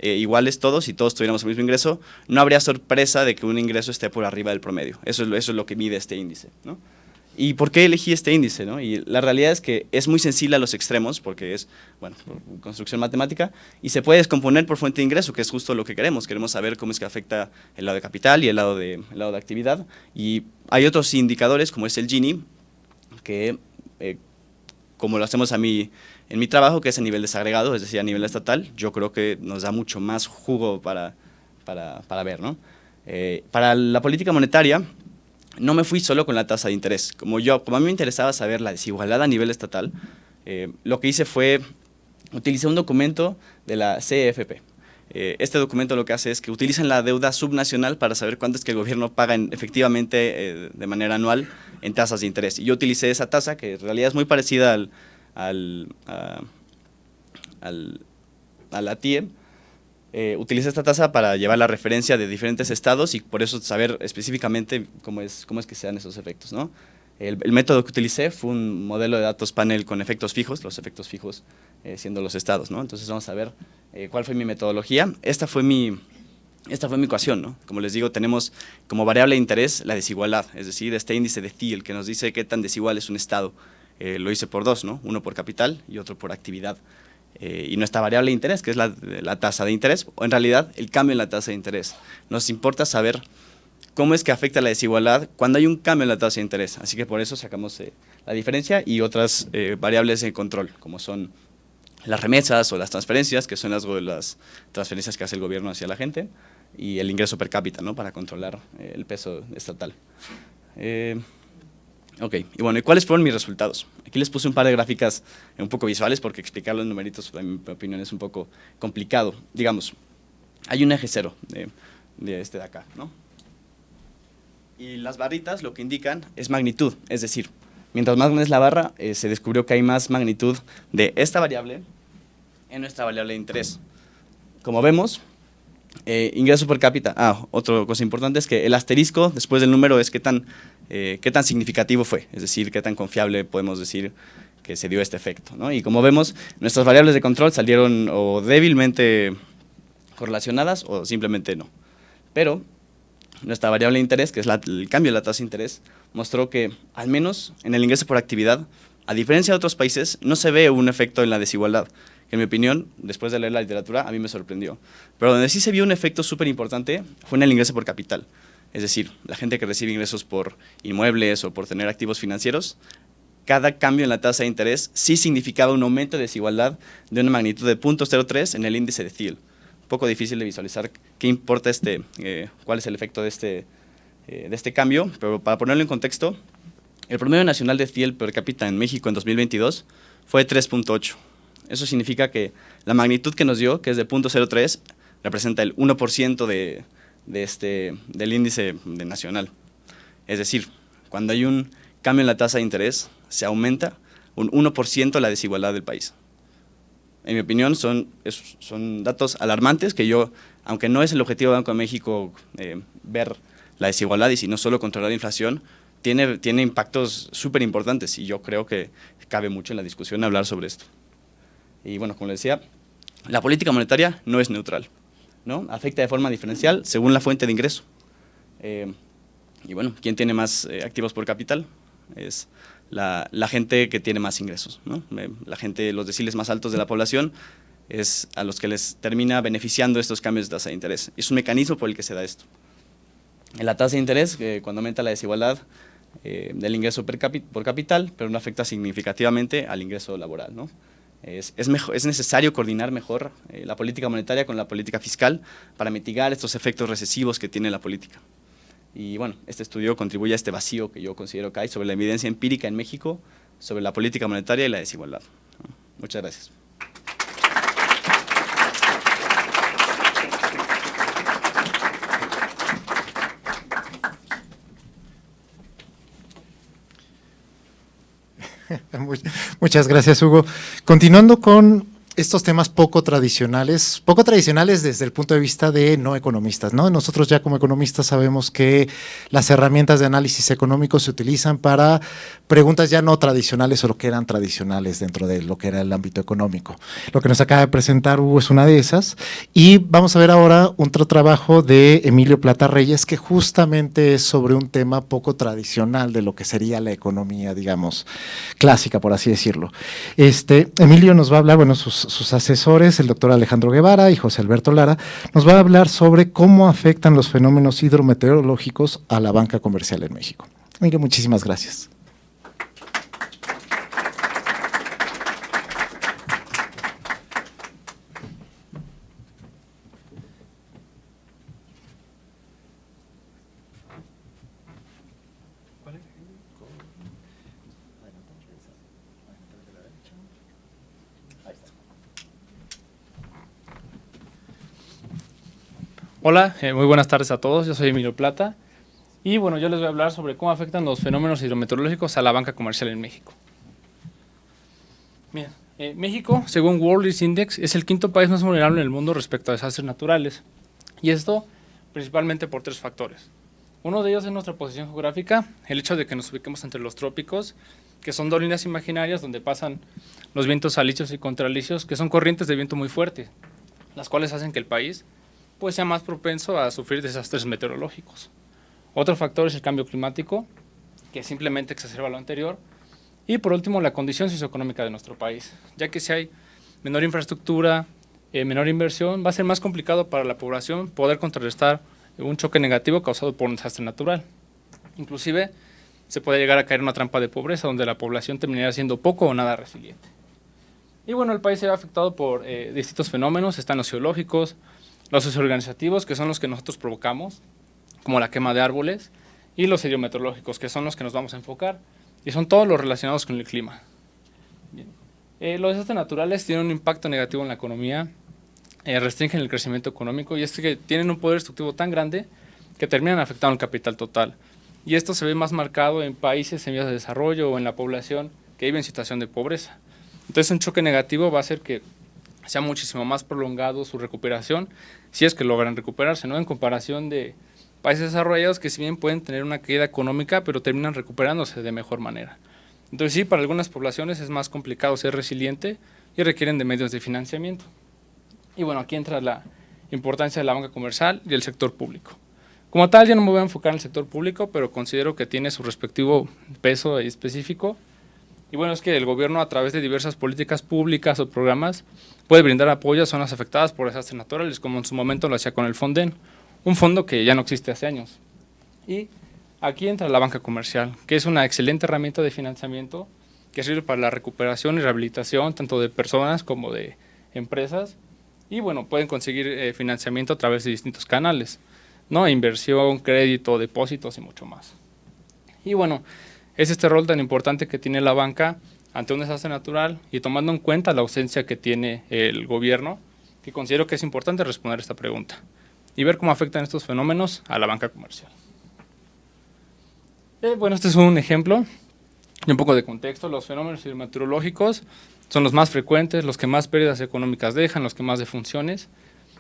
Speaker 4: iguales todos y todos tuviéramos el mismo ingreso, no habría sorpresa de que un ingreso esté por arriba del promedio. Eso es lo que mide este índice, ¿no? ¿Y por qué elegí este índice, ¿no? Y la realidad es que es muy sensible a los extremos, porque es, bueno, por construcción matemática, y se puede descomponer por fuente de ingreso, que es justo lo que queremos. Queremos saber cómo es que afecta el lado de capital y el lado de actividad. Y hay otros indicadores, como es el Gini, que como lo hacemos en mi trabajo, que es a nivel desagregado, es decir, a nivel estatal, yo creo que nos da mucho más jugo para ver, ¿no? Para la política monetaria, no me fui solo con la tasa de interés. Como a mí me interesaba saber la desigualdad a nivel estatal, lo que hice fue utilicé un documento de la CFP. Este documento lo que hace es que utilizan la deuda subnacional para saber cuánto es que el gobierno paga efectivamente de manera anual en tasas de interés. Y yo utilicé esa tasa, que en realidad es muy parecida a la TIE. Utilicé esta tasa para llevar la referencia de diferentes estados y por eso saber específicamente cómo es que se dan esos efectos, ¿no? El método que utilicé fue un modelo de datos panel con efectos fijos, los efectos fijos siendo los estados, ¿no? Entonces vamos a ver cuál fue mi metodología. Esta fue mi ecuación, ¿no? Como les digo, tenemos como variable de interés la desigualdad, es decir, este índice de Thiel que nos dice qué tan desigual es un estado. Lo hice por dos, ¿no? Uno por capital y otro por actividad. Y nuestra variable de interés, que es la tasa de interés, o en realidad el cambio en la tasa de interés. Nos importa saber cómo es que afecta la desigualdad cuando hay un cambio en la tasa de interés. Así que por eso sacamos la diferencia y otras variables de control, como son las remesas o las transferencias, que son las transferencias que hace el gobierno hacia la gente, y el ingreso per cápita, ¿no? Para controlar el peso estatal. Ok, y bueno, ¿y cuáles fueron mis resultados? Aquí les puse un par de gráficas un poco visuales porque explicarlo en numeritos, en mi opinión, es un poco complicado. Digamos, hay un eje cero de este de acá, ¿no? Y las barritas lo que indican es magnitud, es decir, mientras más grande es la barra, se descubrió que hay más magnitud de esta variable en nuestra variable de interés. Como vemos, ingreso per cápita. Otra cosa importante es que el asterisco después del número es qué tan significativo fue, es decir, qué tan confiable podemos decir que se dio este efecto, ¿no? Y como vemos, nuestras variables de control salieron o débilmente correlacionadas o simplemente no. Pero nuestra variable de interés, que es el cambio de la tasa de interés, mostró que, al menos en el ingreso por actividad, a diferencia de otros países, no se ve un efecto en la desigualdad, que en mi opinión, después de leer la literatura, a mí me sorprendió. Pero donde sí se vio un efecto súper importante fue en el ingreso por capital. Es decir, la gente que recibe ingresos por inmuebles o por tener activos financieros, cada cambio en la tasa de interés sí significaba un aumento de desigualdad de una magnitud de 0.03 en el índice de Thiel. Un poco difícil de visualizar qué importa cuál es el efecto de este cambio, pero para ponerlo en contexto, el promedio nacional de Thiel per cápita en México en 2022 fue 3.8. Eso significa que la magnitud que nos dio, que es de 0.03, representa el 1% del índice nacional. Es decir, cuando hay un cambio en la tasa de interés, se aumenta un 1% la desigualdad del país. En mi opinión, son datos alarmantes que aunque no es el objetivo del Banco de México ver la desigualdad y sino solo controlar la inflación, tiene impactos súper importantes y yo creo que cabe mucho en la discusión hablar sobre esto. Y bueno, como les decía, la política monetaria no es neutral, ¿no? Afecta de forma diferencial según la fuente de ingreso. Y bueno, ¿quién tiene más activos por capital? Es la gente que tiene más ingresos, ¿no? Los deciles más altos de la población es a los que les termina beneficiando estos cambios de tasa de interés. Es un mecanismo por el que se da esto. En la tasa de interés, cuando aumenta la desigualdad del ingreso por capital, pero no afecta significativamente al ingreso laboral, ¿no? Es necesario coordinar mejor la política monetaria con la política fiscal para mitigar estos efectos recesivos que tiene la política. Y bueno, este estudio contribuye a este vacío que yo considero que hay sobre la evidencia empírica en México sobre la política monetaria y la desigualdad. Muchas gracias.
Speaker 1: Muchas gracias, Hugo. Continuando con estos temas poco tradicionales desde el punto de vista de no economistas, ¿no? Nosotros ya como economistas sabemos que las herramientas de análisis económico se utilizan para preguntas ya no tradicionales o lo que eran tradicionales dentro de lo que era el ámbito económico. Lo que nos acaba de presentar Hugo es una de esas y vamos a ver ahora otro trabajo de Emilio Plata Reyes que justamente es sobre un tema poco tradicional de lo que sería la economía, digamos, clásica, por así decirlo. Emilio nos va a hablar, bueno, sus asesores, el doctor Alejandro Guevara y José Alberto Lara, nos va a hablar sobre cómo afectan los fenómenos hidrometeorológicos a la banca comercial en México. Emilio, muchísimas gracias.
Speaker 5: Hola, muy buenas tardes a todos, yo soy Emilio Plata y bueno, yo les voy a hablar sobre cómo afectan los fenómenos hidrometeorológicos a la banca comercial en México. Bien, México, según World Risk Index, es el quinto país más vulnerable en el mundo respecto a desastres naturales y esto principalmente por tres factores. Uno de ellos es nuestra posición geográfica, el hecho de que nos ubiquemos entre los trópicos, que son dos líneas imaginarias donde pasan los vientos alisios y contralisios, que son corrientes de viento muy fuertes, las cuales hacen que el país pues sea más propenso a sufrir desastres meteorológicos. Otro factor es el cambio climático, que simplemente exacerba lo anterior. Y por último, la condición socioeconómica de nuestro país, ya que si hay menor infraestructura, menor inversión, va a ser más complicado para la población poder contrarrestar un choque negativo causado por un desastre natural. Inclusive, se puede llegar a caer en una trampa de pobreza, donde la población terminaría siendo poco o nada resiliente. Y bueno, el país se ve afectado por distintos fenómenos, están los geológicos, los socioorganizativos, que son los que nosotros provocamos, como la quema de árboles, y los hidrometeorológicos, que son los que nos vamos a enfocar, y son todos los relacionados con el clima. Bien. Los desastres naturales tienen un impacto negativo en la economía, restringen el crecimiento económico, y es que tienen un poder destructivo tan grande que terminan afectando el capital total. Y esto se ve más marcado en países en vías de desarrollo o en la población que vive en situación de pobreza. Entonces un choque negativo va a hacer que sea muchísimo más prolongado su recuperación, si es que logran recuperarse, ¿no? En comparación de países desarrollados que si bien pueden tener una caída económica, pero terminan recuperándose de mejor manera. Entonces sí, para algunas poblaciones es más complicado ser resiliente y requieren de medios de financiamiento. Y bueno, aquí entra la importancia de la banca comercial y el sector público. Como tal, yo no me voy a enfocar en el sector público, pero considero que tiene su respectivo peso específico. Y bueno, es que el gobierno, a través de diversas políticas públicas o programas, puede brindar apoyo a zonas afectadas por desastres naturales, como en su momento lo hacía con el Fonden, un fondo que ya no existe hace años. Y aquí entra la banca comercial, que es una excelente herramienta de financiamiento que sirve para la recuperación y rehabilitación tanto de personas como de empresas. Y bueno, pueden conseguir financiamiento a través de distintos canales, ¿no? Inversión, crédito, depósitos y mucho más. Y bueno, es este rol tan importante que tiene la banca ante un desastre natural y tomando en cuenta la ausencia que tiene el gobierno, que considero que es importante responder esta pregunta y ver cómo afectan estos fenómenos a la banca comercial. Bueno, este es un ejemplo y un poco de contexto. Los fenómenos hidrometeorológicos son los más frecuentes, los que más pérdidas económicas dejan, los que más defunciones.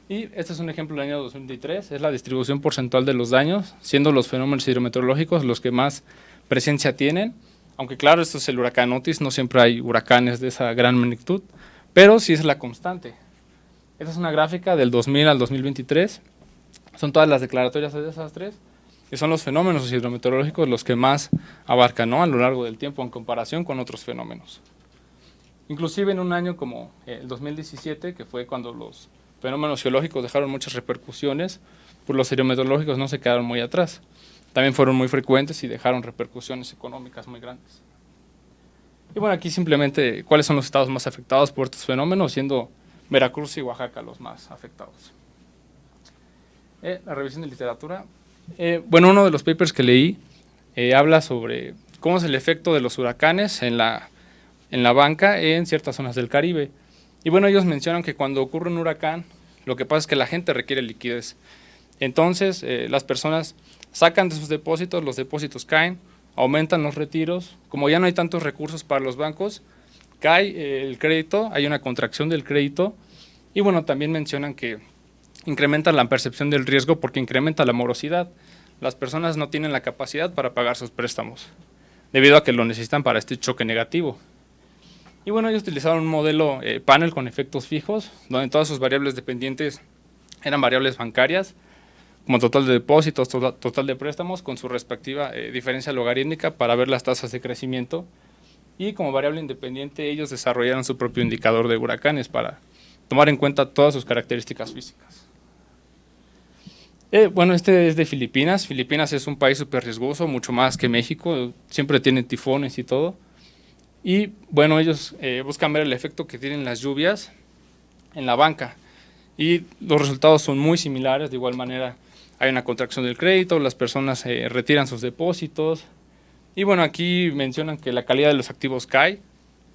Speaker 5: Y este es un ejemplo del año 2023, es la distribución porcentual de los daños, siendo los fenómenos hidrometeorológicos los que más presencia tienen. Aunque claro, esto es el huracán Otis, no siempre hay huracanes de esa gran magnitud, pero sí es la constante. Esta es una gráfica del 2000 al 2023, son todas las declaratorias de desastres, que son los fenómenos hidrometeorológicos los que más abarcan, ¿no? A lo largo del tiempo en comparación con otros fenómenos. Inclusive en un año como el 2017, que fue cuando los fenómenos geológicos dejaron muchas repercusiones, pues los hidrometeorológicos no se quedaron muy atrás. También fueron muy frecuentes y dejaron repercusiones económicas muy grandes. Y bueno, aquí simplemente cuáles son los estados más afectados por estos fenómenos, siendo Veracruz y Oaxaca los más afectados. La revisión de literatura. Bueno, uno de los papers que leí habla sobre cómo es el efecto de los huracanes en la banca en ciertas zonas del Caribe. Y bueno, ellos mencionan que cuando ocurre un huracán, lo que pasa es que la gente requiere liquidez. Entonces, las personas sacan de sus depósitos, los depósitos caen, aumentan los retiros. Como ya no hay tantos recursos para los bancos, cae el crédito, hay una contracción del crédito. Y bueno, también mencionan que incrementa la percepción del riesgo porque incrementa la morosidad. Las personas no tienen la capacidad para pagar sus préstamos, debido a que lo necesitan para este choque negativo. Y bueno, ellos utilizaron un modelo panel con efectos fijos, donde todas sus variables dependientes eran variables bancarias, como total de depósitos, total de préstamos, con su respectiva diferencia logarítmica para ver las tasas de crecimiento. Y como variable independiente, ellos desarrollaron su propio indicador de huracanes para tomar en cuenta todas sus características físicas. Bueno, este es de Filipinas. Filipinas es un país súper riesgoso, mucho más que México, siempre tienen tifones y todo. Y bueno, ellos buscan ver el efecto que tienen las lluvias en la banca. Y los resultados son muy similares, de igual manera hay una contracción del crédito, las personas retiran sus depósitos. Y bueno, aquí mencionan que la calidad de los activos cae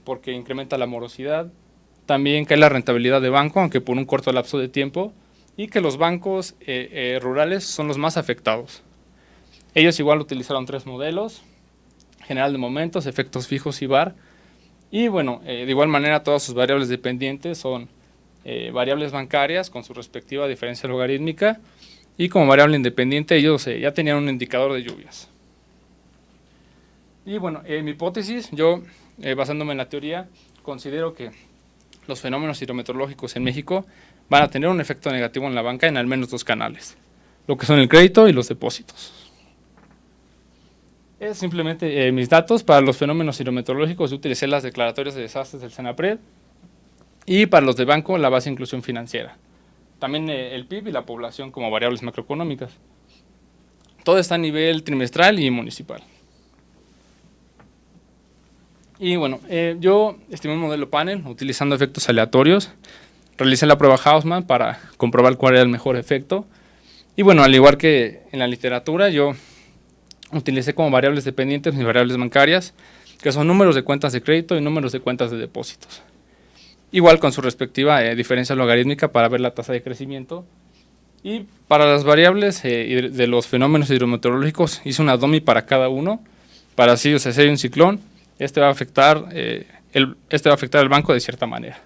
Speaker 5: porque incrementa la morosidad. También cae la rentabilidad de banco, aunque por un corto lapso de tiempo. Y que los bancos rurales son los más afectados. Ellos igual utilizaron 3 modelos, general de momentos, efectos fijos y VAR. Y bueno, de igual manera todas sus variables dependientes son variables bancarias con su respectiva diferencia logarítmica. Y como variable independiente ellos ya tenían un indicador de lluvias. Y bueno, mi hipótesis, yo basándome en la teoría, considero que los fenómenos hidrometeorológicos en México van a tener un efecto negativo en la banca en al menos 2 canales, lo que son el crédito y los depósitos. Es simplemente mis datos. Para los fenómenos hidrometeorológicos yo utilicé las declaratorias de desastres del Senapred y para los de banco la base de inclusión financiera. También el PIB y la población como variables macroeconómicas. Todo está a nivel trimestral y municipal. Y bueno, yo estimé un modelo panel utilizando efectos aleatorios. Realicé la prueba Hausmann para comprobar cuál era el mejor efecto. Y bueno, al igual que en la literatura, yo utilicé como variables dependientes mis variables bancarias, que son números de cuentas de crédito y números de cuentas de depósitos. Igual con su respectiva diferencia logarítmica para ver la tasa de crecimiento. Y para las variables de los fenómenos hidrometeorológicos hice una DOMI para cada uno. Para así, o sea, si hay un ciclón, este va a afectar el banco de cierta manera.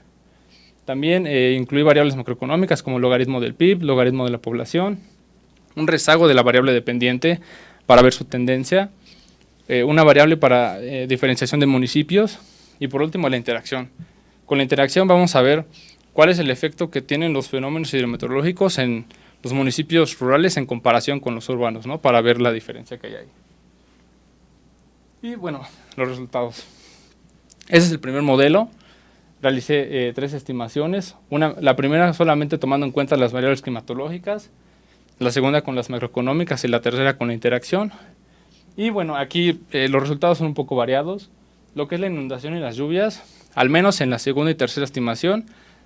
Speaker 5: También incluye variables macroeconómicas como el logaritmo del PIB, logaritmo de la población, un rezago de la variable dependiente para ver su tendencia, una variable para diferenciación de municipios y por último la interacción. Con la interacción vamos a ver cuál es el efecto que tienen los fenómenos hidrometeorológicos en los municipios rurales en comparación con los urbanos, ¿no? Para ver la diferencia que hay ahí. Y bueno, los resultados. Ese es el primer modelo. Realicé 3 estimaciones. La primera solamente tomando en cuenta las variables climatológicas, la segunda con las macroeconómicas y la tercera con la interacción. Y bueno, aquí los resultados son un poco variados. Lo que es la inundación y las lluvias, al menos en la segunda y tercera estimación,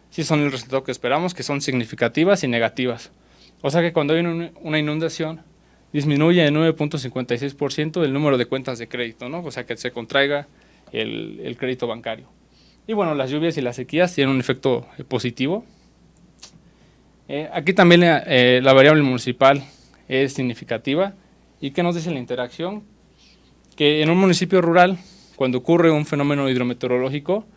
Speaker 5: sí son el resultado que esperamos, que son significativas y negativas. O sea que cuando hay una inundación, disminuye en 9.56% el número de cuentas de crédito, ¿no? O sea que se contraiga el crédito bancario. Y bueno, las lluvias y las sequías tienen un efecto positivo. Aquí también la variable municipal es significativa. ¿Y qué nos dice la interacción? Que en un municipio rural, cuando ocurre un fenómeno hidrometeorológico,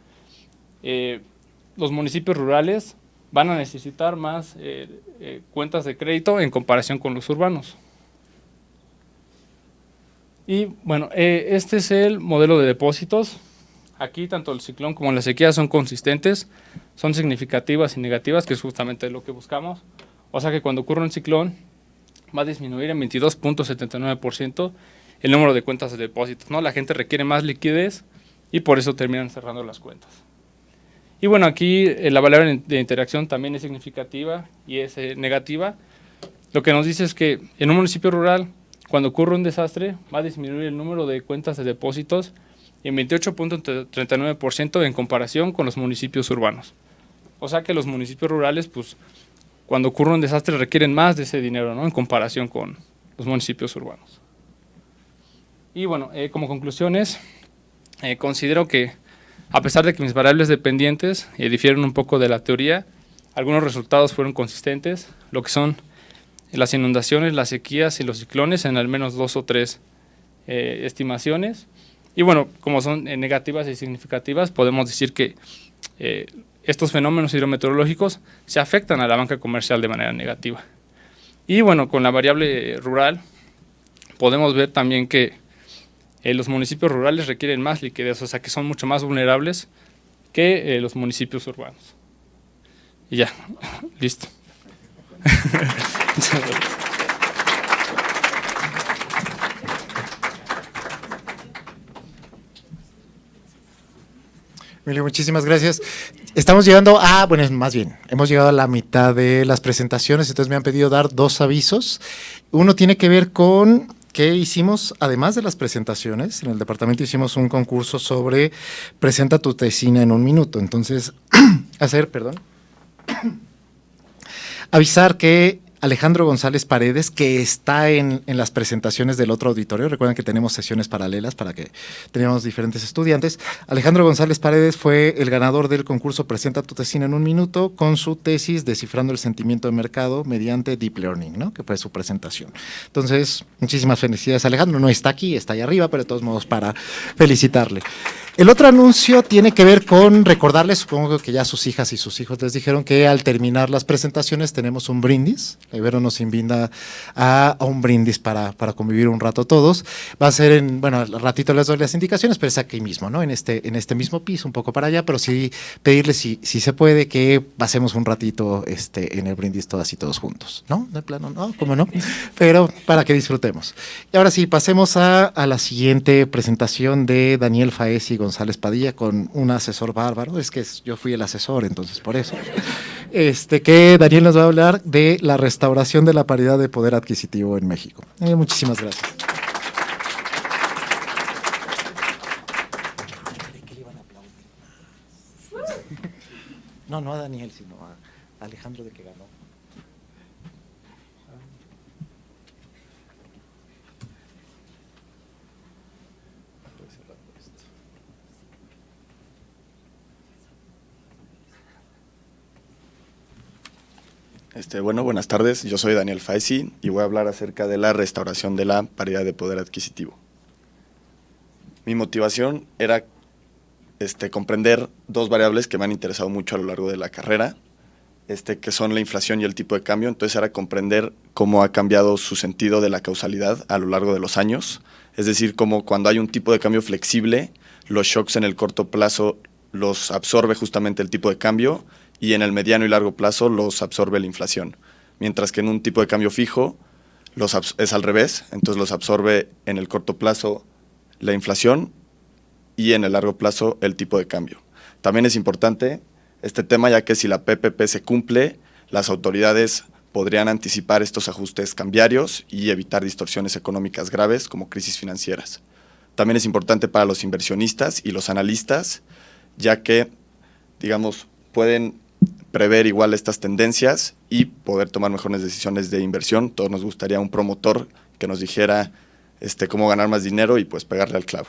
Speaker 5: los municipios rurales van a necesitar más cuentas de crédito en comparación con los urbanos. Y bueno, este es el modelo de depósitos. Aquí tanto el ciclón como la sequía son consistentes, son significativas y negativas, que es justamente lo que buscamos. O sea que cuando ocurre un ciclón va a disminuir en 22.79% el número de cuentas de depósitos, ¿no? La gente requiere más liquidez y por eso terminan cerrando las cuentas. Y bueno, aquí la variable de interacción también es significativa y es negativa. Lo que nos dice es que en un municipio rural, cuando ocurre un desastre, va a disminuir el número de cuentas de depósitos en 28.39% en comparación con los municipios urbanos. O sea que los municipios rurales, pues, cuando ocurre un desastre requieren más de ese dinero, ¿no? En comparación con los municipios urbanos. Y bueno, como conclusiones, considero que a pesar de que mis variables dependientes difieren un poco de la teoría, algunos resultados fueron consistentes, lo que son las inundaciones, las sequías y los ciclones en al menos 2 o 3 estimaciones. Y bueno, como son negativas y significativas, podemos decir que estos fenómenos hidrometeorológicos se afectan a la banca comercial de manera negativa. Y bueno, con la variable rural podemos ver también que los municipios rurales requieren más liquidez, o sea que son mucho más vulnerables que los municipios urbanos. Y ya, listo.
Speaker 1: Emilio, muchísimas gracias. Estamos llegando a, bueno, más bien, hemos llegado a la mitad de las presentaciones, entonces me han pedido dar 2 avisos. Uno tiene que ver con que hicimos, además de las presentaciones, en el departamento hicimos un concurso sobre presenta tu tesina en 1 minuto. Entonces, avisar que Alejandro González Paredes, que está en las presentaciones del otro auditorio. Recuerden que tenemos sesiones paralelas para que teníamos diferentes estudiantes. Alejandro González Paredes fue el ganador del concurso Presenta tu tesina en 1 minuto con su tesis Descifrando el sentimiento de mercado mediante Deep Learning, ¿no? Que fue su presentación. Entonces, muchísimas felicidades, Alejandro. No está aquí, está allá arriba, pero de todos modos para felicitarle. El otro anuncio tiene que ver con recordarles, supongo que ya sus hijas y sus hijos les dijeron que al terminar las presentaciones tenemos un brindis. La Ibero nos invita a un brindis para convivir un rato todos. Va a ser bueno, al ratito les doy las indicaciones, pero es aquí mismo, ¿no? En este mismo piso, un poco para allá, pero sí pedirles si se puede que pasemos un ratito en el brindis todas y todos juntos, ¿no? De plano, no, ¿cómo no? Pero para que disfrutemos. Y ahora sí, pasemos a la siguiente presentación de Daniel Faesi González Padilla con un asesor bárbaro. Es que yo fui el asesor, entonces por eso. Que Daniel nos va a hablar de la restauración de la paridad de poder adquisitivo en México. Muchísimas gracias. No a Daniel, sino a Alejandro de que ganó.
Speaker 6: Bueno, buenas tardes. Yo soy Daniel Faesi y voy a hablar acerca de la restauración de la paridad de poder adquisitivo. Mi motivación era comprender dos variables que me han interesado mucho a lo largo de la carrera, que son la inflación y el tipo de cambio. Entonces era comprender cómo ha cambiado su sentido de la causalidad a lo largo de los años. Es decir, cómo cuando hay un tipo de cambio flexible, los shocks en el corto plazo los absorbe justamente el tipo de cambio y en el mediano y largo plazo los absorbe la inflación. Mientras que en un tipo de cambio fijo es al revés, entonces los absorbe en el corto plazo la inflación y en el largo plazo el tipo de cambio. También es importante este tema, ya que si la PPP se cumple, las autoridades podrían anticipar estos ajustes cambiarios y evitar distorsiones económicas graves como crisis financieras. También es importante para los inversionistas y los analistas, ya que, digamos, pueden prever igual estas tendencias y poder tomar mejores decisiones de inversión. Todos nos gustaría un promotor que nos dijera cómo ganar más dinero y pues pegarle al clavo.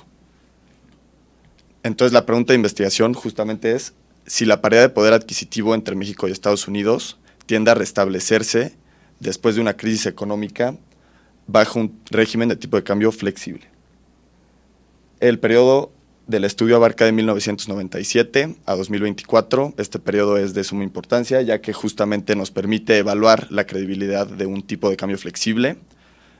Speaker 6: Entonces la pregunta de investigación justamente es si la paridad de poder adquisitivo entre México y Estados Unidos tiende a restablecerse después de una crisis económica bajo un régimen de tipo de cambio flexible. El periodo del estudio abarca de 1997 a 2024. Este periodo es de suma importancia, ya que justamente nos permite evaluar la credibilidad de un tipo de cambio flexible.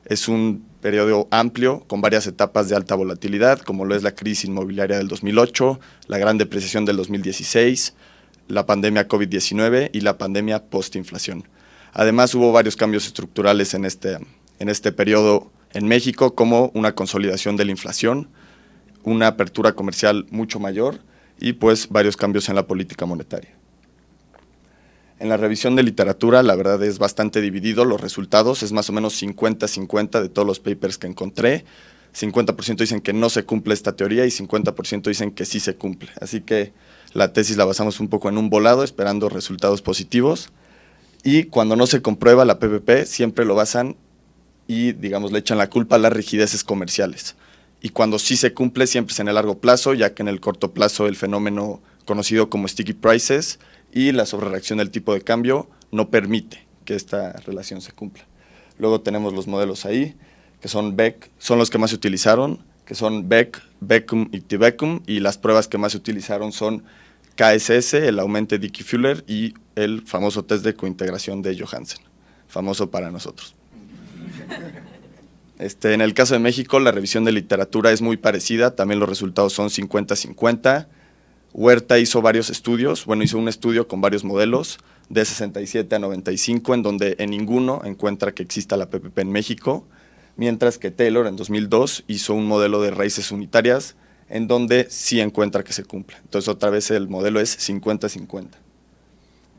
Speaker 6: Es un periodo amplio, con varias etapas de alta volatilidad, como lo es la crisis inmobiliaria del 2008, la gran depreciación del 2016, la pandemia COVID-19 y la pandemia postinflación. Además, hubo varios cambios estructurales en este periodo en México, como una consolidación de la inflación, una apertura comercial mucho mayor y pues varios cambios en la política monetaria. En la revisión de literatura, la verdad es bastante dividido los resultados, es más o menos 50-50 de todos los papers que encontré. 50% dicen que no se cumple esta teoría y 50% dicen que sí se cumple. Así que la tesis la basamos un poco en un volado, esperando resultados positivos. Y cuando no se comprueba la PPP, siempre lo basan y, digamos, le echan la culpa a las rigideces comerciales. Y cuando sí se cumple, siempre es en el largo plazo, ya que en el corto plazo el fenómeno conocido como sticky prices y la sobrereacción del tipo de cambio no permite que esta relación se cumpla. Luego tenemos los modelos ahí, que son Beck, son los que más se utilizaron, que son Beck, Beckham y T-Beckham, y las pruebas que más se utilizaron son KSS, el Aumented Dickey-Fuller y el famoso test de cointegración de Johansen, famoso para nosotros. En el caso de México, la revisión de literatura es muy parecida, también los resultados son 50-50. Huerta hizo varios estudios, hizo un estudio con varios modelos, de 67 a 95, en donde en ninguno encuentra que exista la PPP en México, mientras que Taylor en 2002 hizo un modelo de raíces unitarias, en donde sí encuentra que se cumple. Entonces otra vez el modelo es 50-50.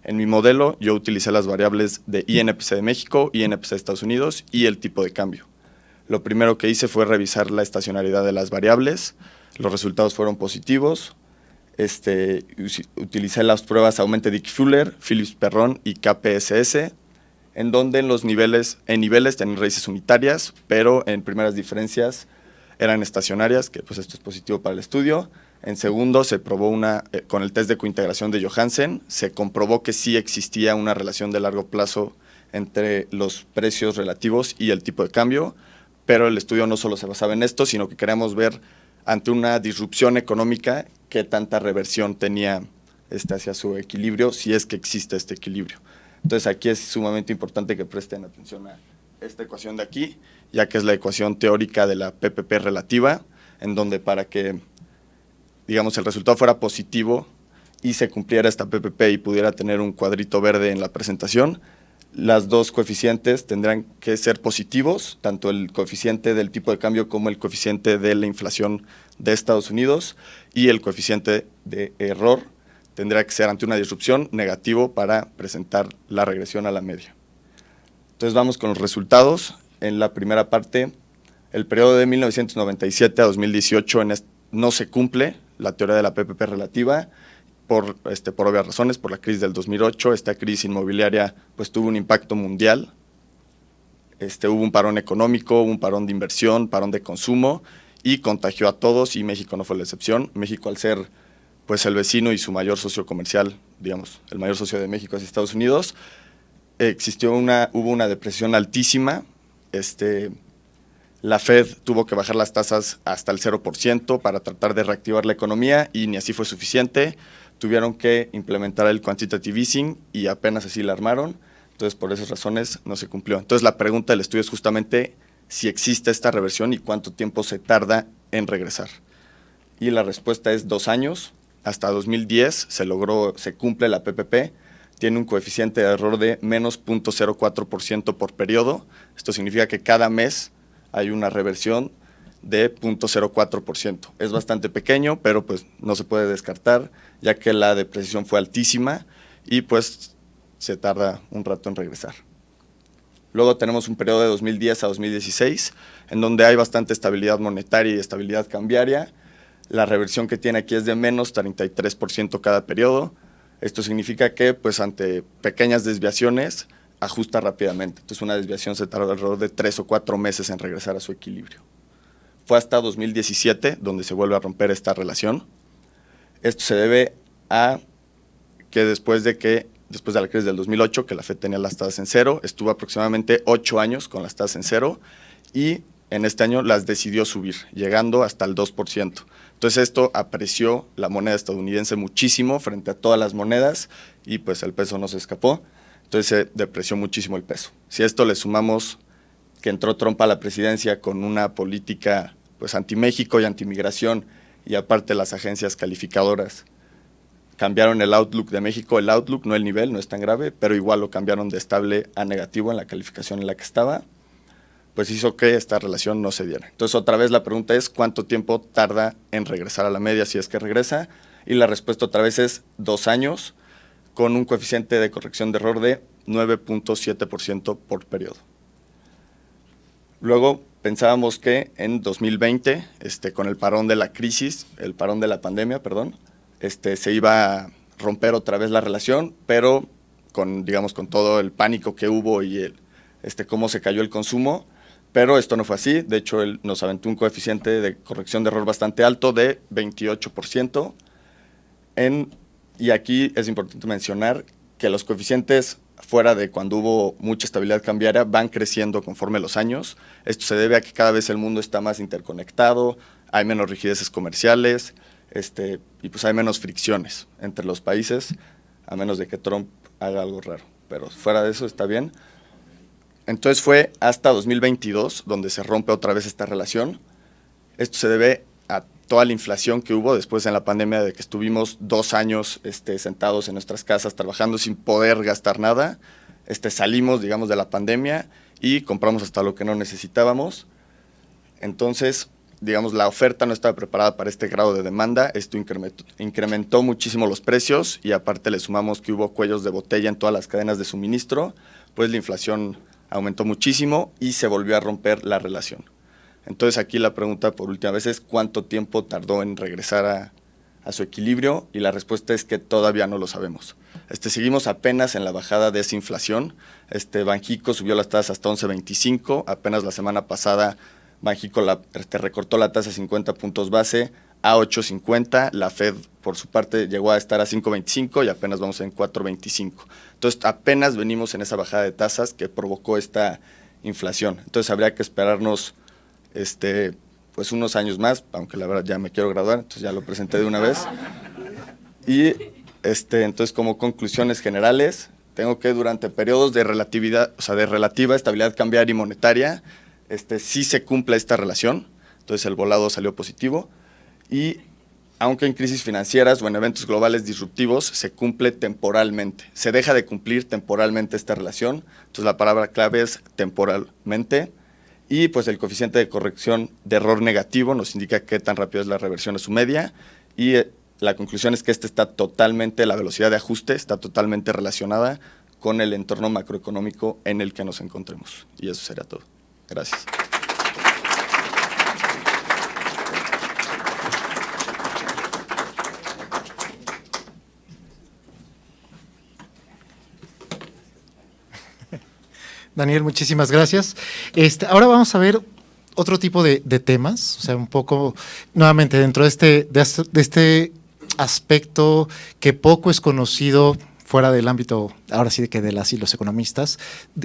Speaker 6: En mi modelo yo utilicé las variables de INPC de México, INPC de Estados Unidos y el tipo de cambio. Lo primero que hice fue revisar la estacionariedad de las variables, los resultados fueron positivos. Utilicé las pruebas Aumented Dickey-Fuller, Phillips-Perron y KPSS, en donde en niveles tenían raíces unitarias, pero en primeras diferencias eran estacionarias, que pues esto es positivo para el estudio. En segundo, se probó con el test de cointegración de Johansen, se comprobó que sí existía una relación de largo plazo entre los precios relativos y el tipo de cambio, pero el estudio no solo se basaba en esto, sino que queríamos ver ante una disrupción económica qué tanta reversión tenía hacia su equilibrio, si es que existe este equilibrio. Entonces aquí es sumamente importante que presten atención a esta ecuación de aquí, ya que es la ecuación teórica de la PPP relativa, en donde para que, digamos, el resultado fuera positivo y se cumpliera esta PPP y pudiera tener un cuadrito verde en la presentación, las dos coeficientes tendrán que ser positivos, tanto el coeficiente del tipo de cambio como el coeficiente de la inflación de Estados Unidos, y el coeficiente de error tendrá que ser ante una disrupción negativo para presentar la regresión a la media. Entonces vamos con los resultados. En la primera parte, el periodo de 1997 a 2018 no se cumple la teoría de la PPP relativa, por obvias razones, por la crisis del 2008. Esta crisis inmobiliaria pues tuvo un impacto mundial, hubo un parón económico, hubo un parón de inversión, parón de consumo, y contagió a todos, y México no fue la excepción. México, al ser pues el vecino y su mayor socio comercial, digamos, el mayor socio de México es Estados Unidos, hubo una depresión altísima, La Fed tuvo que bajar las tasas hasta el 0% para tratar de reactivar la economía y ni así fue suficiente. Tuvieron que implementar el quantitative easing y apenas así la armaron. Entonces, por esas razones no se cumplió. Entonces, la pregunta del estudio es justamente si existe esta reversión y cuánto tiempo se tarda en regresar. Y la respuesta es 2 años. Hasta 2010 se cumple la PPP. Tiene un coeficiente de error de menos 0.04% por periodo. Esto significa que cada mes hay una reversión de 0.04%. Es bastante pequeño, pero pues no se puede descartar, ya que la depreciación fue altísima y pues se tarda un rato en regresar. Luego tenemos un periodo de 2010 a 2016, en donde hay bastante estabilidad monetaria y estabilidad cambiaria. La reversión que tiene aquí es de menos 33% cada periodo. Esto significa que pues ante pequeñas desviaciones ajusta rápidamente. Entonces una desviación se tarda alrededor de 3 o 4 meses en regresar a su equilibrio. Fue hasta 2017 donde se vuelve a romper esta relación. Esto se debe a que después de la crisis del 2008, que la Fed tenía las tasas en cero, estuvo aproximadamente 8 años con las tasas en cero y en este año las decidió subir, llegando hasta el 2%. Entonces esto apreció la moneda estadounidense muchísimo frente a todas las monedas y pues el peso no se escapó. Entonces se depreció muchísimo el peso. Si a esto le sumamos que entró Trump a la presidencia con una política pues anti-México y anti-migración y aparte las agencias calificadoras cambiaron el outlook de México, el outlook, no el nivel, no es tan grave, pero igual lo cambiaron de estable a negativo en la calificación en la que estaba, pues hizo que esta relación no se diera. Entonces otra vez la pregunta es ¿cuánto tiempo tarda en regresar a la media si es que regresa? Y la respuesta otra vez es 2 años, con un coeficiente de corrección de error de 9.7% por periodo. Luego pensábamos que en 2020, con el parón de la crisis, el parón de la pandemia, perdón, se iba a romper otra vez la relación, pero con todo el pánico que hubo y cómo se cayó el consumo, pero esto no fue así. De hecho, él nos aventó un coeficiente de corrección de error bastante alto de 28%. Y aquí es importante mencionar que los coeficientes fuera de cuando hubo mucha estabilidad cambiaria van creciendo conforme los años. Esto se debe a que cada vez el mundo está más interconectado, hay menos rigideces comerciales y pues hay menos fricciones entre los países, a menos de que Trump haga algo raro. Pero fuera de eso está bien. Entonces fue hasta 2022 donde se rompe otra vez esta relación. Esto se debe a toda la inflación que hubo después en la pandemia, de que estuvimos 2 años sentados en nuestras casas trabajando sin poder gastar nada. Salimos, digamos, de la pandemia y compramos hasta lo que no necesitábamos. Entonces, digamos, la oferta no estaba preparada para este grado de demanda. Esto incrementó muchísimo los precios y aparte le sumamos que hubo cuellos de botella en todas las cadenas de suministro, pues la inflación aumentó muchísimo y se volvió a romper la relación. Entonces aquí la pregunta por última vez es ¿cuánto tiempo tardó en regresar a su equilibrio? Y la respuesta es que todavía no lo sabemos. Seguimos apenas en la bajada de esa inflación. Banxico subió las tasas hasta 11.25, apenas la semana pasada Banxico recortó la tasa 50 puntos base a 8.50, la Fed por su parte llegó a estar a 5.25 y apenas vamos en 4.25. Entonces apenas venimos en esa bajada de tasas que provocó esta inflación. Entonces habría que esperarnos pues unos años más, aunque la verdad ya me quiero graduar, entonces ya lo presenté de una vez. Y entonces como conclusiones generales, tengo que durante periodos de relatividad, o sea, de relativa estabilidad cambiaria y monetaria, sí se cumple esta relación, entonces el volado salió positivo, y aunque en crisis financieras o en eventos globales disruptivos se cumple temporalmente, se deja de cumplir temporalmente esta relación, entonces la palabra clave es temporalmente, y pues el coeficiente de corrección de error negativo nos indica qué tan rápido es la reversión a su media, y la conclusión es que está totalmente, la velocidad de ajuste está totalmente relacionada con el entorno macroeconómico en el que nos encontremos, y eso sería todo. Gracias.
Speaker 1: Daniel, muchísimas gracias. Ahora vamos a ver otro tipo de temas, o sea, un poco, nuevamente, dentro de este aspecto que poco es conocido fuera del ámbito, ahora sí que de las y los economistas,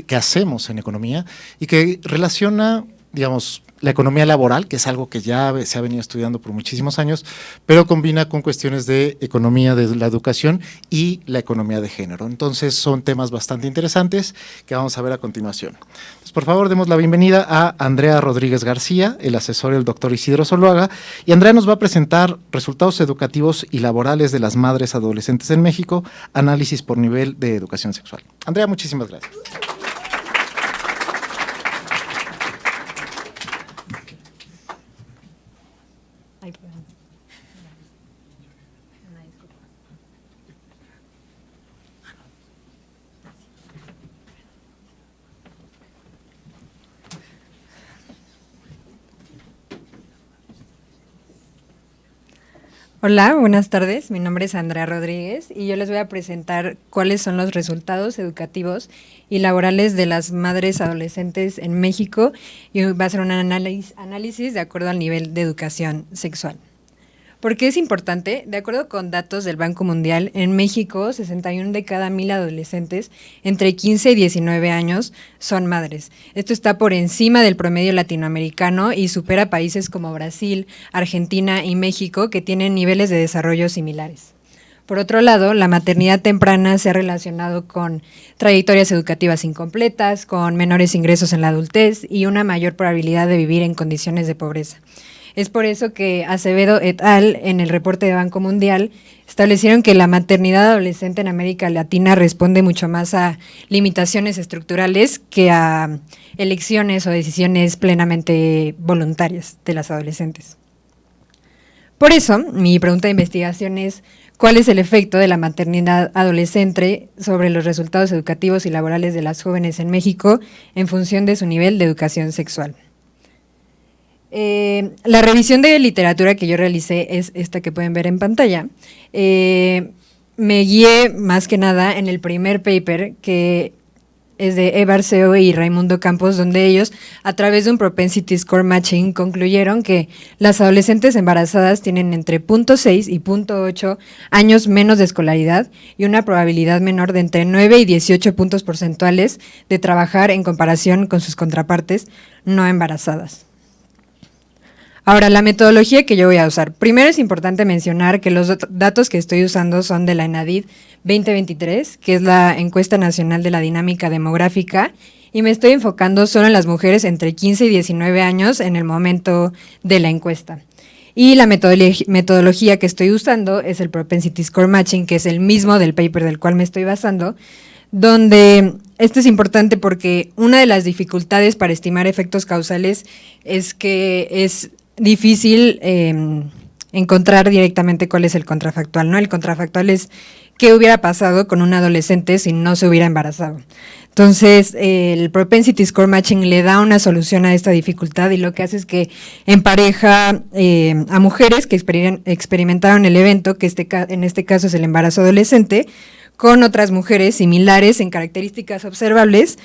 Speaker 1: que hacemos en economía y que relaciona digamos, la economía laboral, que es algo que ya se ha venido estudiando por muchísimos años, pero combina con cuestiones de economía de la educación y la economía de género. Entonces son temas bastante interesantes que vamos a ver a continuación. Entonces, por favor, demos la bienvenida a Andrea Rodríguez García, el asesor del doctor Isidro Zuluaga, y Andrea nos va a presentar resultados educativos y laborales de las madres adolescentes en México, análisis por nivel de educación sexual. Andrea, muchísimas gracias.
Speaker 7: Hola, buenas tardes. Mi nombre es Andrea Rodríguez y yo les voy a presentar cuáles son los resultados educativos y laborales de las madres adolescentes en México y va a ser un análisis de acuerdo al nivel de educación sexual. ¿Por qué es importante? De acuerdo con datos del Banco Mundial, en México 61 de cada 1000 adolescentes entre 15 y 19 años son madres. Esto está por encima del promedio latinoamericano y supera países como Brasil, Argentina y México, que tienen niveles de desarrollo similares. Por otro lado, la maternidad temprana se ha relacionado con trayectorias educativas incompletas, con menores ingresos en la adultez y una mayor probabilidad de vivir en condiciones de pobreza. Es por eso que Acevedo et al. En el reporte de Banco Mundial establecieron que la maternidad adolescente en América Latina responde mucho más a limitaciones estructurales que a elecciones o decisiones plenamente voluntarias de las adolescentes. Por eso, mi pregunta de investigación es, ¿cuál es el efecto de la maternidad adolescente sobre los resultados educativos y laborales de las jóvenes en México en función de su nivel de educación sexual? La revisión de literatura que yo realicé es esta que pueden ver en pantalla. Me guié más que nada en el primer paper, que es de Eva Arceo y Raimundo Campos, donde ellos, a través de un propensity score matching, concluyeron que las adolescentes embarazadas tienen entre 0.6 y 0.8 años menos de escolaridad y una probabilidad menor de entre 9 y 18 puntos porcentuales de trabajar en comparación con sus contrapartes no embarazadas. Ahora, la metodología que yo voy a usar. Primero es importante mencionar que los datos que estoy usando son de la ENADID 2023, que es la Encuesta Nacional de la Dinámica Demográfica, y me estoy enfocando solo en las mujeres entre 15 y 19 años en el momento de la encuesta. Y la metodología que estoy usando es el Propensity Score Matching, que es el mismo del paper del cual me estoy basando, donde esto es importante porque una de las dificultades para estimar efectos causales es que es difícil encontrar directamente cuál es el contrafactual, ¿no? El contrafactual es qué hubiera pasado con un adolescente si no se hubiera embarazado. Entonces, el Propensity Score Matching le da una solución a esta dificultad y lo que hace es que empareja a mujeres que experimentaron el evento, que en este caso es el embarazo adolescente, con otras mujeres similares en características observables,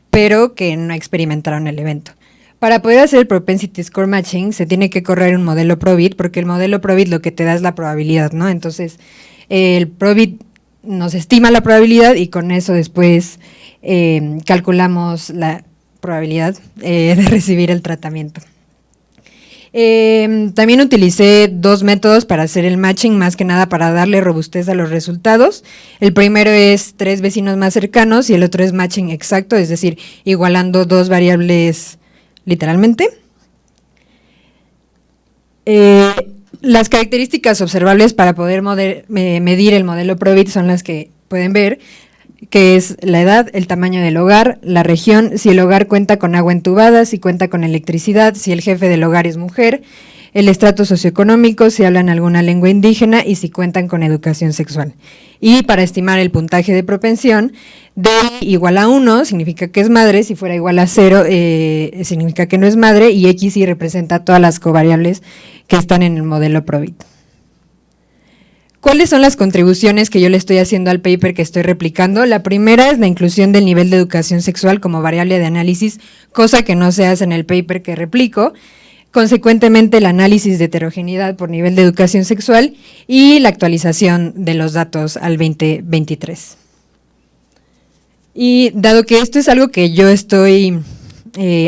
Speaker 7: pero que no experimentaron el evento. Para poder hacer el Propensity Score Matching se tiene que correr un modelo Probit, porque el modelo Probit lo que te da es la probabilidad, ¿no? Entonces, el Probit nos estima la probabilidad y con eso después calculamos la probabilidad de recibir el tratamiento. También utilicé dos métodos para hacer el matching, más que nada para darle robustez a los resultados. El primero es 3 vecinos más cercanos y el otro es matching exacto, es decir, igualando dos variables literalmente. Las características observables para poder medir el modelo Probit son las que pueden ver, que es la edad, el tamaño del hogar, la región, si el hogar cuenta con agua entubada, si cuenta con electricidad, si el jefe del hogar es mujer, el estrato socioeconómico, si hablan alguna lengua indígena y si cuentan con educación sexual. Y para estimar el puntaje de propensión, D igual a 1 significa que es madre, si fuera igual a 0 significa que no es madre, y XY representa todas las covariables que están en el modelo Probit. ¿Cuáles son las contribuciones que yo le estoy haciendo al paper que estoy replicando? La primera es la inclusión del nivel de educación sexual como variable de análisis, cosa que no se hace en el paper que replico. Consecuentemente, el análisis de heterogeneidad por nivel de educación sexual y la actualización de los datos al 2023. Y dado que esto es algo que yo estoy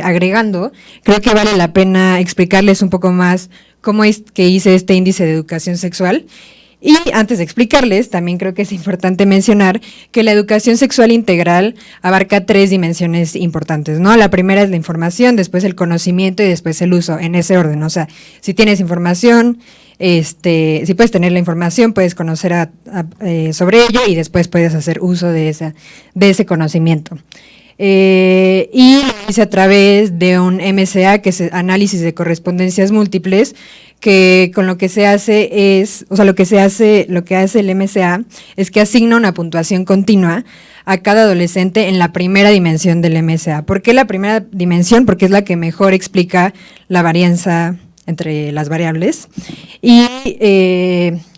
Speaker 7: agregando, creo que vale la pena explicarles un poco más cómo es que hice este índice de educación sexual. Y antes de explicarles, también creo que es importante mencionar que la educación sexual integral abarca 3 dimensiones importantes, ¿no? La primera es la información, después el conocimiento y después el uso, en ese orden. O sea, si tienes información, si puedes tener la información, puedes conocer sobre ello y después puedes hacer uso de ese conocimiento. Y lo hice a través de un MCA, que es análisis de correspondencias múltiples, que con lo que se hace es, o sea, lo que hace el MCA es que asigna una puntuación continua a cada adolescente en la primera dimensión del MCA. ¿Por qué la primera dimensión? Porque es la que mejor explica la varianza entre las variables y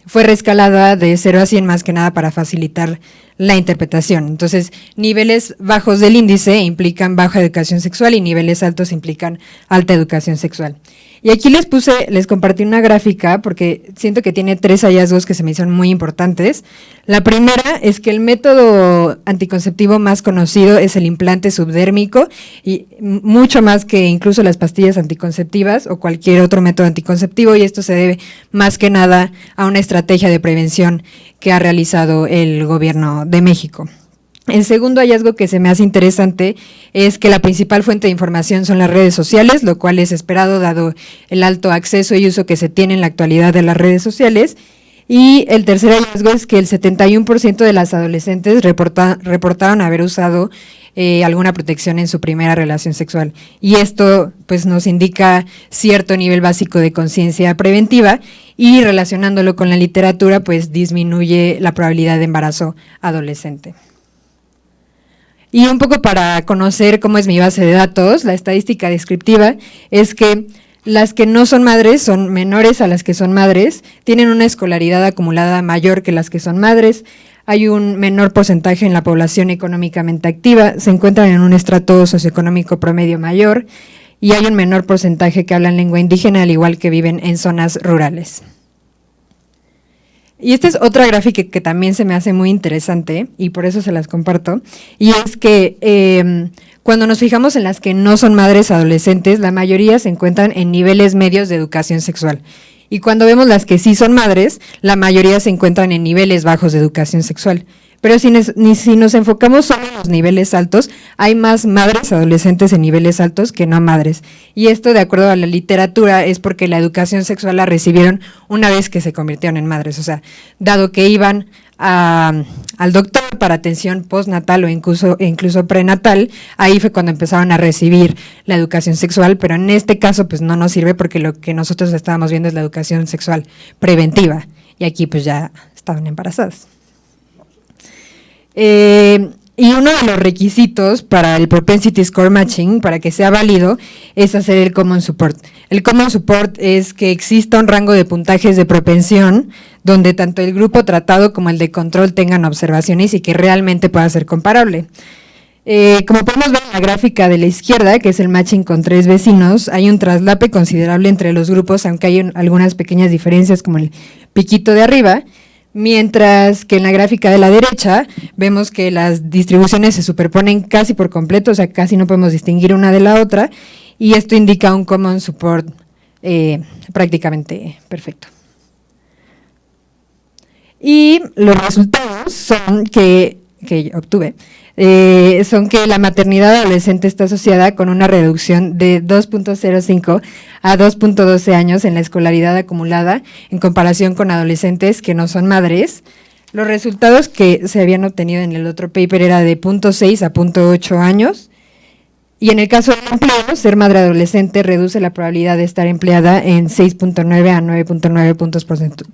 Speaker 7: fue reescalada de 0 a 100 más que nada para facilitar la interpretación. Entonces, niveles bajos del índice implican baja educación sexual y niveles altos implican alta educación sexual. Y aquí les compartí una gráfica porque siento que tiene 3 hallazgos que se me hicieron muy importantes. La primera es que el método anticonceptivo más conocido es el implante subdérmico y mucho más que incluso las pastillas anticonceptivas o cualquier otro método anticonceptivo, y esto se debe más que nada a una estrategia de prevención que ha realizado el gobierno de México. El segundo hallazgo que se me hace interesante es que la principal fuente de información son las redes sociales, lo cual es esperado dado el alto acceso y uso que se tiene en la actualidad de las redes sociales. Y el tercer hallazgo es que el 71% de las adolescentes reportaron haber usado alguna protección en su primera relación sexual. Y esto pues nos indica cierto nivel básico de conciencia preventiva, y relacionándolo con la literatura pues disminuye la probabilidad de embarazo adolescente. Y un poco para conocer cómo es mi base de datos, la estadística descriptiva es que las que no son madres son menores a las que son madres, tienen una escolaridad acumulada mayor que las que son madres, hay un menor porcentaje en la población económicamente activa, se encuentran en un estrato socioeconómico promedio mayor y hay un menor porcentaje que hablan lengua indígena, al igual que viven en zonas rurales. Y esta es otra gráfica que también se me hace muy interesante y por eso se las comparto, y es que cuando nos fijamos en las que no son madres adolescentes, la mayoría se encuentran en niveles medios de educación sexual. Y cuando vemos las que sí son madres, la mayoría se encuentran en niveles bajos de educación sexual. Pero si nos enfocamos solo en los niveles altos, hay más madres adolescentes en niveles altos que no madres. Y esto, de acuerdo a la literatura, es porque la educación sexual la recibieron una vez que se convirtieron en madres. O sea, dado que iban al doctor para atención postnatal o incluso prenatal, ahí fue cuando empezaron a recibir la educación sexual, pero en este caso pues no nos sirve porque lo que nosotros estábamos viendo es la educación sexual preventiva, y aquí pues ya estaban embarazadas. Y uno de los requisitos para el Propensity Score Matching, para que sea válido, es hacer el Common Support. El Common Support es que exista un rango de puntajes de propensión donde tanto el grupo tratado como el de control tengan observaciones y que realmente pueda ser comparable. Como podemos ver en la gráfica de la izquierda, que es el matching con 3 vecinos, hay un traslape considerable entre los grupos, aunque hay algunas pequeñas diferencias como el piquito de arriba. Mientras que en la gráfica de la derecha vemos que las distribuciones se superponen casi por completo, o sea, casi no podemos distinguir una de la otra, y esto indica un Common Support prácticamente perfecto. Y los resultados son que obtuve, son que la maternidad adolescente está asociada con una reducción de 2.05 a 2.12 años en la escolaridad acumulada en comparación con adolescentes que no son madres. Los resultados que se habían obtenido en el otro paper era de 0.6 a 0.8 años. Y en el caso del empleo, ser madre adolescente reduce la probabilidad de estar empleada en 6.9 a 9.9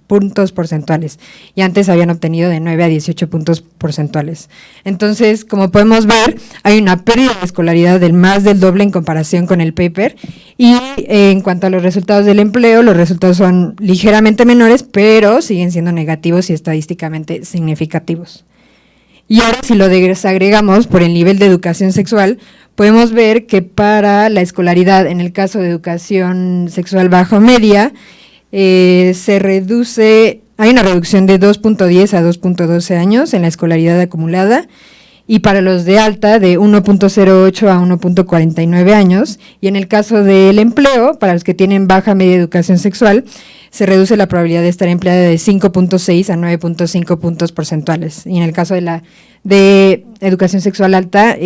Speaker 7: puntos porcentuales. Y antes habían obtenido de 9 a 18 puntos porcentuales. Entonces, como podemos ver, hay una pérdida de escolaridad del más del doble en comparación con el paper. Y en cuanto a los resultados del empleo, los resultados son ligeramente menores, pero siguen siendo negativos y estadísticamente significativos. Y ahora, si lo desagregamos por el nivel de educación sexual, podemos ver que para la escolaridad, en el caso de educación sexual bajo media, hay una reducción de 2.10 a 2.12 años en la escolaridad acumulada, y para los de alta de 1.08 a 1.49 años, y en el caso del empleo, para los que tienen baja media educación sexual, se reduce la probabilidad de estar empleada de 5.6 a 9.5 puntos porcentuales, y en el caso de educación sexual alta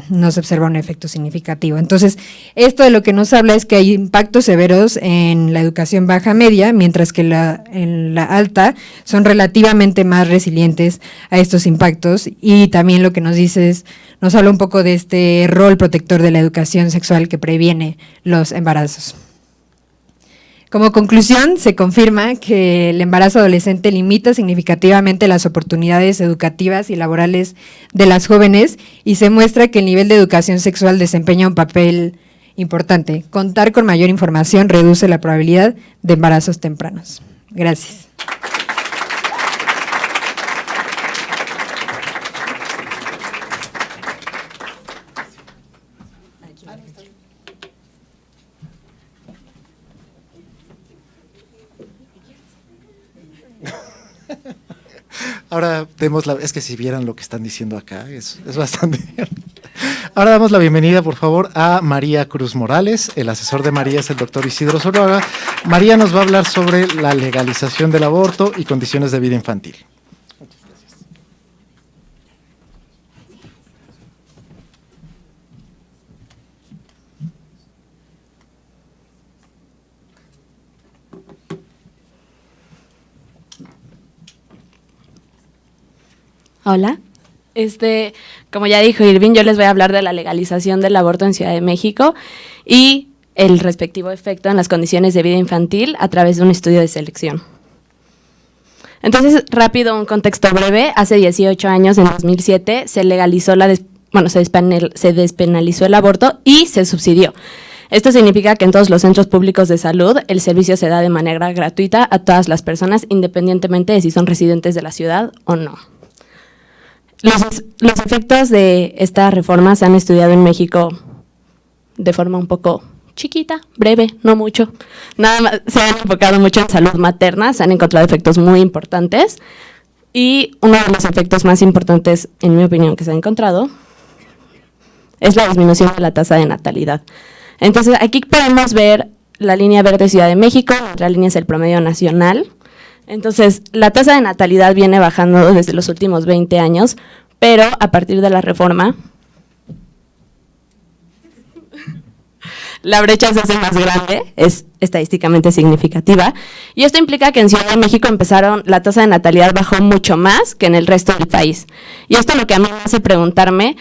Speaker 7: no se observa un efecto significativo. Entonces, esto de lo que nos habla es que hay impactos severos en la educación baja media, mientras que en la alta son relativamente más resilientes a estos impactos, y también lo que nos dice nos habla un poco de este rol protector de la educación sexual que previene los embarazos. Como conclusión, se confirma que el embarazo adolescente limita significativamente las oportunidades educativas y laborales de las jóvenes, y se muestra que el nivel de educación sexual desempeña un papel importante. Contar con mayor información reduce la probabilidad de embarazos tempranos. Gracias.
Speaker 1: Ahora es que si vieran lo que están diciendo acá, es bastante bien. Ahora damos la bienvenida, por favor, a María Cruz Morales. El asesor de María es el doctor Isidro Zuluaga. María nos va a hablar sobre la legalización del aborto y condiciones de vida infantil.
Speaker 8: Hola, como ya dijo Irving, yo les voy a hablar de la legalización del aborto en Ciudad de México y el respectivo efecto en las condiciones de vida infantil a través de un estudio de selección. Entonces, rápido, un contexto breve. Hace 18 años, en 2007, se legalizó se despenalizó el aborto y se subsidió. Esto significa que en todos los centros públicos de salud el servicio se da de manera gratuita a todas las personas, independientemente de si son residentes de la ciudad o no. Los efectos de esta reforma se han estudiado en México de forma un poco chiquita, breve, no mucho. Nada más, se han enfocado mucho en salud materna, se han encontrado efectos muy importantes, y uno de los efectos más importantes, en mi opinión, que se ha encontrado es la disminución de la tasa de natalidad. Entonces, aquí podemos ver la línea verde Ciudad de México, la otra línea es el promedio nacional. Entonces, la tasa de natalidad viene bajando desde los últimos 20 años, pero a partir de la reforma, la brecha se hace más grande, es estadísticamente significativa, y esto implica que en Ciudad de México la tasa de natalidad bajó mucho más que en el resto del país. Y esto lo que a mí me hace preguntarme,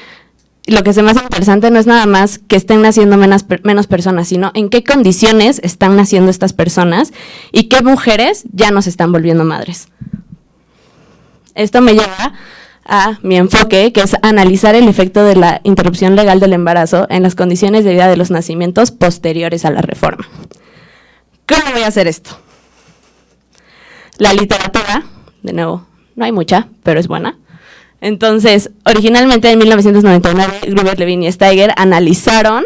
Speaker 8: lo que se me hace interesante no es nada más que estén naciendo menos personas, sino en qué condiciones están naciendo estas personas y qué mujeres ya nos están volviendo madres. Esto me lleva a mi enfoque, que es analizar el efecto de la interrupción legal del embarazo en las condiciones de vida de los nacimientos posteriores a la reforma. ¿Cómo voy a hacer esto? La literatura, de nuevo, no hay mucha, pero es buena. Entonces, originalmente en 1999, Gruber, Levine y Steiger analizaron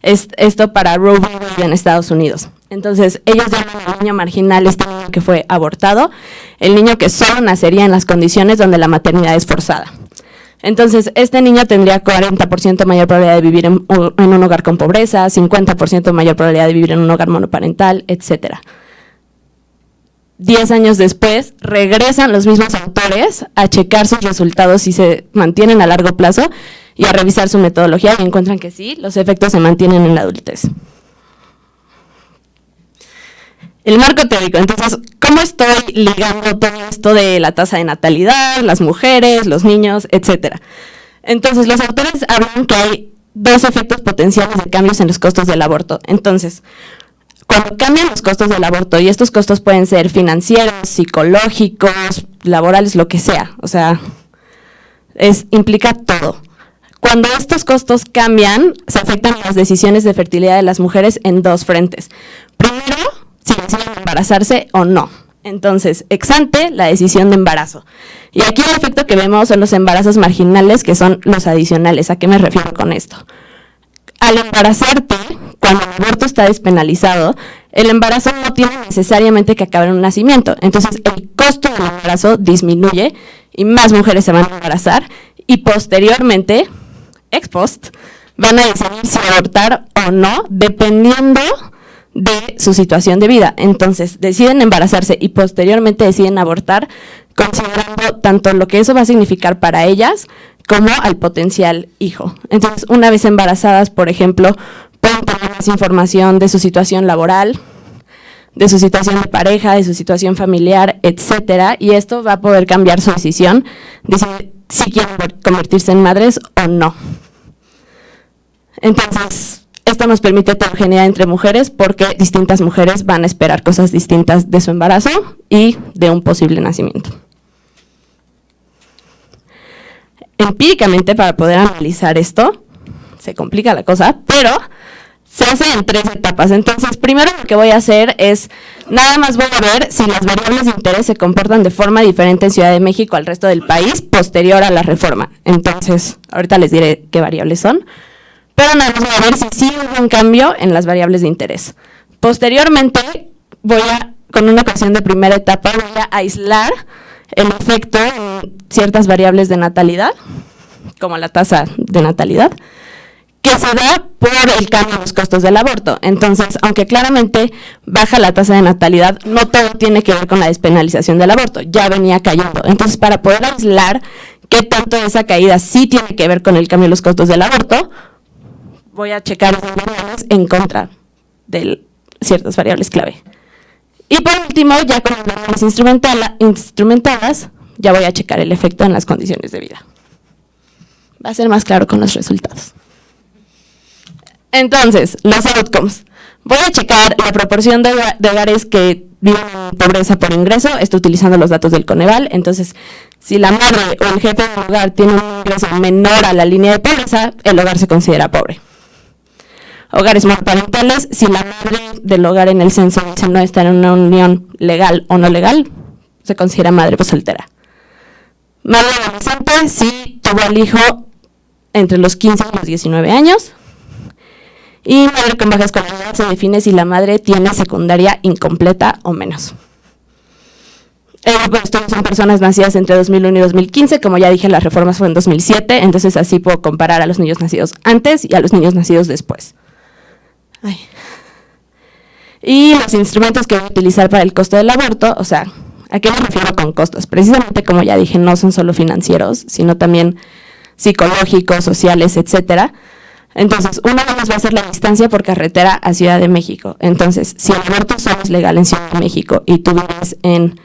Speaker 8: esto para Roe v. Wade en Estados Unidos. Entonces, ellos llaman al niño marginal este niño que fue abortado, el niño que solo nacería en las condiciones donde la maternidad es forzada. Entonces, este niño tendría 40% mayor probabilidad de vivir en un hogar con pobreza, 50% mayor probabilidad de vivir en un hogar monoparental, etcétera. 10 años después, regresan los mismos autores a checar sus resultados si se mantienen a largo plazo y a revisar su metodología, y encuentran que sí, los efectos se mantienen en la adultez. El marco teórico. Entonces, ¿cómo estoy ligando todo esto de la tasa de natalidad, las mujeres, los niños, etcétera? Entonces, los autores hablan que hay dos efectos potenciales de cambios en los costos del aborto. Entonces, cuando cambian los costos del aborto, y estos costos pueden ser financieros, psicológicos, laborales, lo que sea, o sea, implica todo. Cuando estos costos cambian, se afectan las decisiones de fertilidad de las mujeres en dos frentes. Primero, si deciden embarazarse o no. Entonces, ex ante, la decisión de embarazo. Y aquí el efecto que vemos son los embarazos marginales, que son los adicionales. ¿A qué me refiero con esto? Al embarazarte, cuando el aborto está despenalizado, el embarazo no tiene necesariamente que acabar en un nacimiento. Entonces, el costo del embarazo disminuye y más mujeres se van a embarazar y posteriormente, ex post, van a decidir si abortar o no, dependiendo de su situación de vida. Entonces, deciden embarazarse y posteriormente deciden abortar, considerando tanto lo que eso va a significar para ellas como al potencial hijo. Entonces, una vez embarazadas, por ejemplo, pueden tener más información de su situación laboral, de su situación de pareja, de su situación familiar, etcétera, y esto va a poder cambiar su decisión de si quieren convertirse en madres o no. Entonces, esto nos permite heterogeneidad entre mujeres porque distintas mujeres van a esperar cosas distintas de su embarazo y de un posible nacimiento. Empíricamente, para poder analizar esto, se complica la cosa, pero se hace en 3 etapas. Entonces, primero lo que voy a hacer es, nada más voy a ver si las variables de interés se comportan de forma diferente en Ciudad de México al resto del país posterior a la reforma. Entonces, ahorita les diré qué variables son, pero nada más voy a ver si sí hubo un cambio en las variables de interés. Posteriormente, con una ecuación de primera etapa, voy a aislar el efecto en ciertas variables de natalidad, como la tasa de natalidad, que se da por el cambio en los costos del aborto. Entonces, aunque claramente baja la tasa de natalidad, no todo tiene que ver con la despenalización del aborto, ya venía cayendo. Entonces, para poder aislar qué tanto esa caída sí tiene que ver con el cambio en los costos del aborto, voy a checar esas variables en contra de ciertas variables clave. Y por último, ya con las variables instrumentadas, ya voy a checar el efecto en las condiciones de vida. Va a ser más claro con los resultados. Entonces, los outcomes. Voy a checar la proporción de hogares que viven en pobreza por ingreso, esto utilizando los datos del Coneval. Entonces, si la madre o el jefe del hogar tiene un ingreso menor a la línea de pobreza, el hogar se considera pobre. Hogares monoparentales, si la madre del hogar en el censo dice no está en una unión legal o no legal, se considera madre soltera. Madre adolescente, si tuvo al hijo entre los 15 y los 19 años. Y madre con baja escolaridad se define si la madre tiene secundaria incompleta o menos. Estos son personas nacidas entre 2001 y 2015, como ya dije, las reformas fueron en 2007, entonces así puedo comparar a los niños nacidos antes y a los niños nacidos después. Ay. Y los instrumentos que voy a utilizar para el costo del aborto, o sea, ¿a qué me refiero con costos? Precisamente, como ya dije, no son solo financieros, sino también psicológicos, sociales, etcétera. Entonces, uno de ellos va a ser la distancia por carretera a Ciudad de México. Entonces, si el aborto solo es legal en Ciudad de México y tú vives en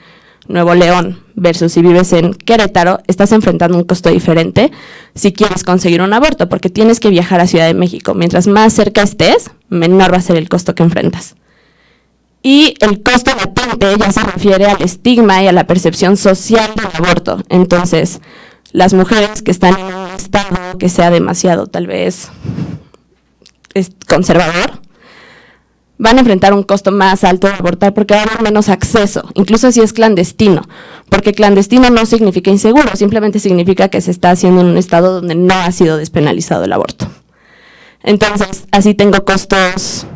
Speaker 8: Nuevo León versus si vives en Querétaro, estás enfrentando un costo diferente si quieres conseguir un aborto, porque tienes que viajar a Ciudad de México. Mientras más cerca estés, menor va a ser el costo que enfrentas. Y el costo latente ya se refiere al estigma y a la percepción social del aborto. Entonces, las mujeres que están en un estado que sea demasiado, tal vez, conservador, van a enfrentar un costo más alto de abortar porque va a haber menos acceso, incluso si es clandestino, porque clandestino no significa inseguro, simplemente significa que se está haciendo en un estado donde no ha sido despenalizado el aborto. Entonces, así tengo costos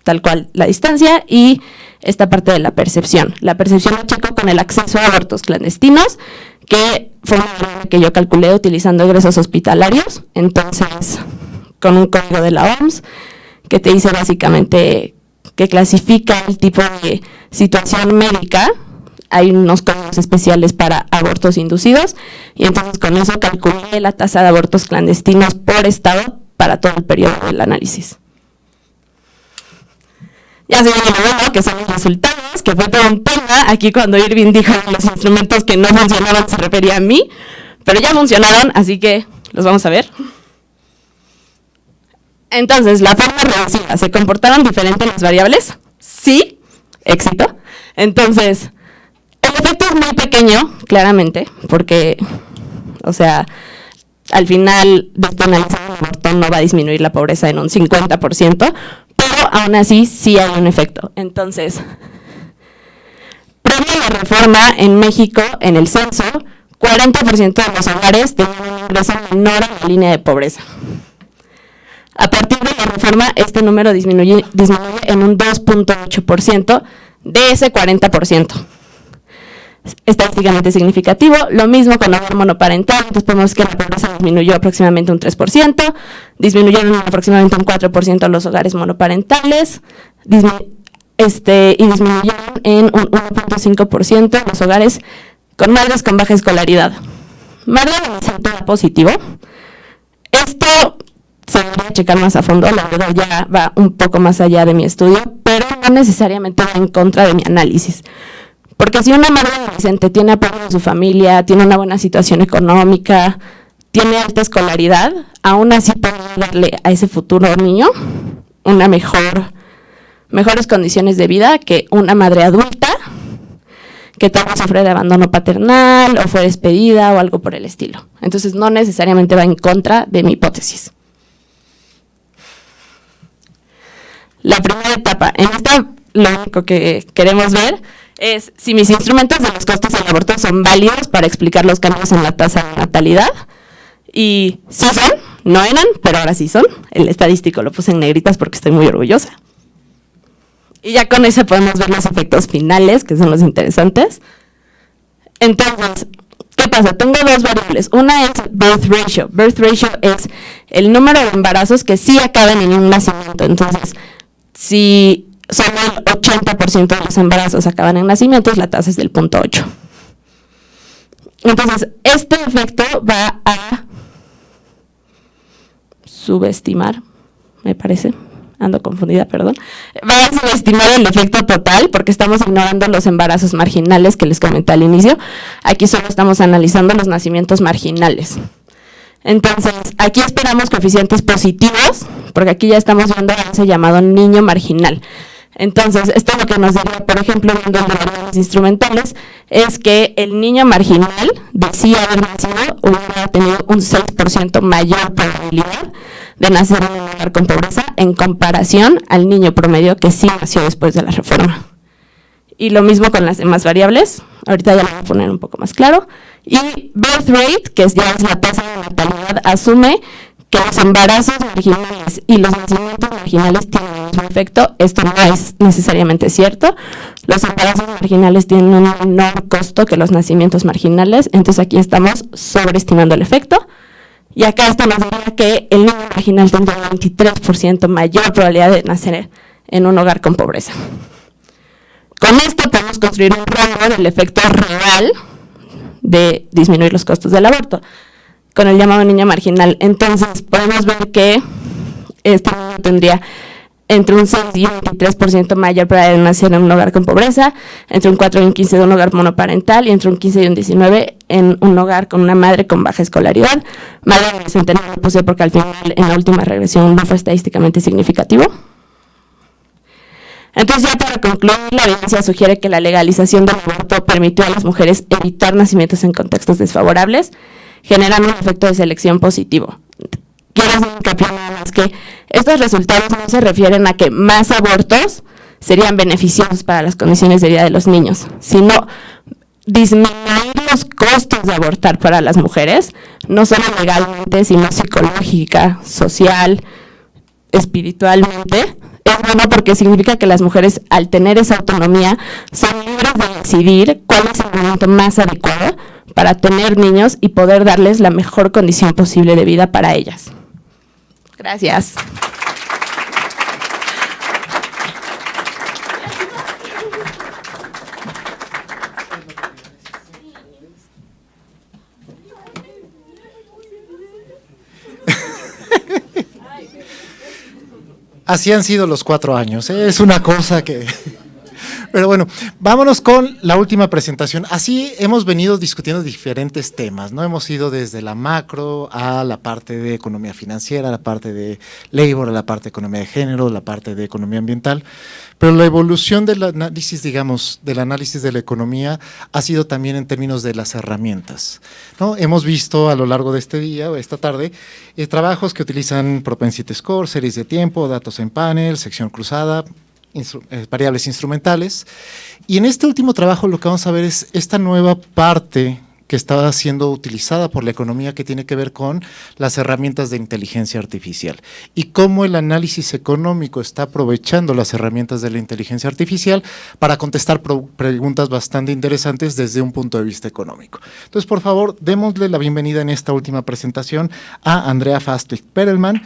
Speaker 8: tal cual la distancia y esta parte de la percepción. La percepción lo checo con el acceso a abortos clandestinos, que fue una que yo calculé utilizando egresos hospitalarios, entonces con un código de la OMS que te dice básicamente que clasifica el tipo de situación médica. Hay unos códigos especiales para abortos inducidos y entonces con eso calculé la tasa de abortos clandestinos por estado para todo el periodo del análisis. Ya se viene lo bueno, que son los resultados, que fue todo un tema. Aquí cuando Irving dijo los instrumentos que no funcionaban se refería a mí, pero ya funcionaron, así que los vamos a ver. Entonces, la forma reducida, ¿se comportaron diferente las variables? Sí, éxito. Entonces, el efecto es muy pequeño, claramente, porque, o sea, al final, despenalizar el aborto no va a disminuir la pobreza en un 50%, pero aún así sí hay un efecto. Entonces, previo a la reforma en México, en el censo, 40% de los hogares tenían un ingreso menor a la línea de pobreza. A partir de la reforma, este número disminuye en un 2.8% de ese 40%. estadísticamente significativo. Lo mismo con hogar monoparental, entonces podemos ver que la pobreza disminuyó aproximadamente un 3%, disminuyeron aproximadamente un 4% los hogares monoparentales, y disminuyeron en un 1.5% los hogares con madres con baja escolaridad. Marla era positivo. Esto se debería checar más a fondo, la verdad ya va un poco más allá de mi estudio, pero no necesariamente va en contra de mi análisis. Porque si una madre adolescente tiene apoyo de su familia, tiene una buena situación económica, tiene alta escolaridad, aún así puede darle a ese futuro niño una mejores condiciones de vida que una madre adulta que tal vez sufre de abandono paternal o fue despedida o algo por el estilo. Entonces no necesariamente va en contra de mi hipótesis. La primera etapa, en esta lo único que queremos ver es si mis instrumentos de los costos del aborto son válidos para explicar los cambios en la tasa de natalidad. Y sí son, no eran, pero ahora sí son. El estadístico lo puse en negritas porque estoy muy orgullosa. Y ya con eso podemos ver los efectos finales, que son los interesantes. Entonces, ¿qué pasa? Tengo dos variables. Una es birth ratio. Birth ratio es el número de embarazos que sí acaban en un nacimiento. Entonces, si solo el 80% de los embarazos acaban en nacimientos, la tasa es del 0.8. Entonces, este efecto va a subestimar, me parece, ando confundida, perdón, va a subestimar el efecto total porque estamos ignorando los embarazos marginales que les comenté al inicio. Aquí solo estamos analizando los nacimientos marginales. Entonces, aquí esperamos coeficientes positivos, porque aquí ya estamos viendo ese llamado niño marginal. Entonces, esto lo que nos diría, por ejemplo, viendo en variables instrumentales, es que el niño marginal de sí haber nacido hubiera tenido un 6% mayor probabilidad de nacer en un hogar con pobreza en comparación al niño promedio que sí nació después de la reforma. Y lo mismo con las demás variables, ahorita ya lo voy a poner un poco más claro. Y birth rate, que ya es la tasa de natalidad, asume que los embarazos marginales y los nacimientos marginales tienen el mismo efecto. Esto no es necesariamente cierto. Los embarazos marginales tienen un menor costo que los nacimientos marginales, entonces aquí estamos sobreestimando el efecto. Y acá esto nos diría que el niño marginal tendría un 23% mayor probabilidad de nacer en un hogar con pobreza. Con esto podemos construir un rango del efecto real de disminuir los costos del aborto, con el llamado niño marginal. Entonces, podemos ver que este niño tendría entre un 6 y un 23% mayor probabilidad de nacer en un hogar con pobreza, entre un 4 y un 15 de un hogar monoparental y entre un 15 y un 19 en un hogar con una madre con baja escolaridad. Madre adolescente no lo puse porque al final en la última regresión no fue estadísticamente significativo. Entonces, ya para concluir, la evidencia sugiere que la legalización del aborto permitió a las mujeres evitar nacimientos en contextos desfavorables, generando un efecto de selección positivo. Quiero hacer hincapié nada más que estos resultados no se refieren a que más abortos serían beneficiosos para las condiciones de vida de los niños, sino disminuir los costos de abortar para las mujeres, no solo legalmente, sino psicológica, social, espiritualmente. Es bueno porque significa que las mujeres, al tener esa autonomía, son libres de decidir cuál es el momento más adecuado para tener niños y poder darles la mejor condición posible de vida para ellas. Gracias.
Speaker 1: Así han sido los 4 años, ¿eh? Es una cosa que... Pero bueno, vámonos con la última presentación. Así hemos venido discutiendo diferentes temas, ¿no? Hemos ido desde la macro a la parte de economía financiera, a la parte de labor, a la parte de economía de género, la parte de economía ambiental. Pero la evolución del análisis, digamos, del análisis de la economía ha sido también en términos de las herramientas, ¿no? Hemos visto a lo largo de este día o esta tarde trabajos que utilizan propensity score, series de tiempo, datos en panel, sección cruzada, variables instrumentales. Y en este último trabajo lo que vamos a ver es esta nueva parte que está siendo utilizada por la economía que tiene que ver con las herramientas de inteligencia artificial y cómo el análisis económico está aprovechando las herramientas de la inteligencia artificial para contestar preguntas bastante interesantes desde un punto de vista económico. Entonces, por favor, démosle la bienvenida en esta última presentación a Andrea Fastlich-Perelman.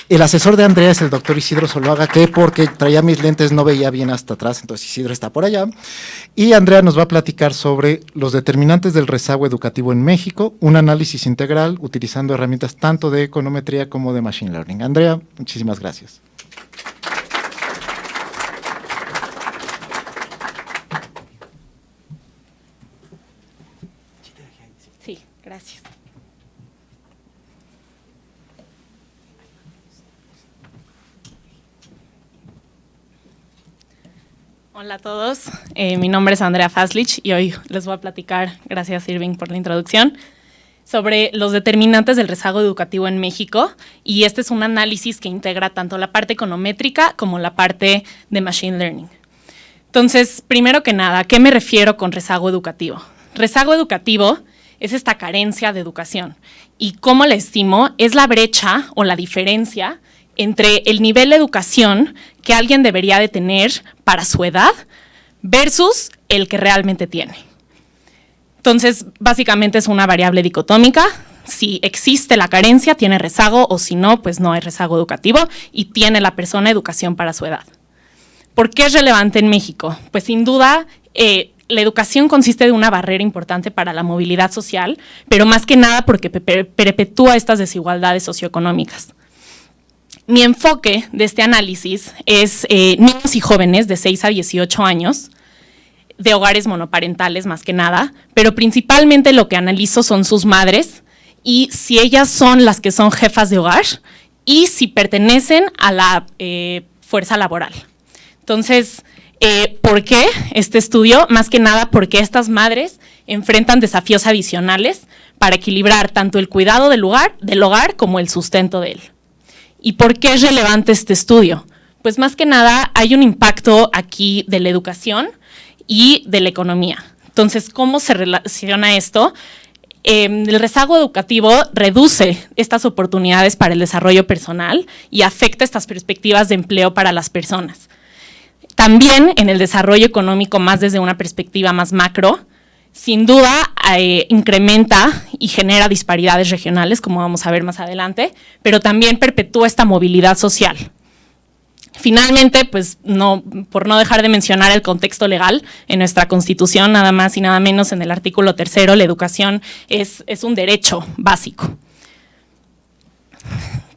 Speaker 1: El asesor de Andrea es el doctor Isidro Zuluaga, que porque traía mis lentes no veía bien hasta atrás, entonces Isidro está por allá. Y Andrea nos va a platicar sobre los determinantes del rezago educativo en México, un análisis integral utilizando herramientas tanto de econometría como de machine learning. Andrea, muchísimas gracias.
Speaker 9: Sí, gracias. Hola a todos, mi nombre es Andrea Fastlich y hoy les voy a platicar, gracias Irving por la introducción, sobre los determinantes del rezago educativo en México, y este es un análisis que integra tanto la parte econométrica como la parte de machine learning. Entonces, primero que nada, ¿a qué me refiero con rezago educativo? Rezago educativo es esta carencia de educación, y cómo la estimo es la brecha o la diferencia entre el nivel de educación que alguien debería de tener para su edad versus el que realmente tiene. Entonces, básicamente es una variable dicotómica. Si existe la carencia, tiene rezago, o si no, pues no hay rezago educativo y tiene la persona educación para su edad. ¿Por qué es relevante en México? Pues sin duda, la educación consiste de una barrera importante para la movilidad social, pero más que nada porque perpetúa estas desigualdades socioeconómicas. Mi enfoque de este análisis es niños y jóvenes de 6 a 18 años, de hogares monoparentales más que nada, pero principalmente lo que analizo son sus madres y si ellas son las que son jefas de hogar y si pertenecen a la fuerza laboral. Entonces, ¿por qué este estudio? Más que nada porque estas madres enfrentan desafíos adicionales para equilibrar tanto el cuidado del hogar como el sustento de él. ¿Y por qué es relevante este estudio? Pues más que nada hay un impacto aquí de la educación y de la economía. Entonces, ¿cómo se relaciona esto? El rezago educativo reduce estas oportunidades para el desarrollo personal y afecta estas perspectivas de empleo para las personas. También en el desarrollo económico, más desde una perspectiva más macro, sin duda incrementa y genera disparidades regionales, como vamos a ver más adelante, pero también perpetúa esta movilidad social. Finalmente, pues por no dejar de mencionar el contexto legal, en nuestra Constitución, nada más y nada menos en el artículo 3, la educación es un derecho básico.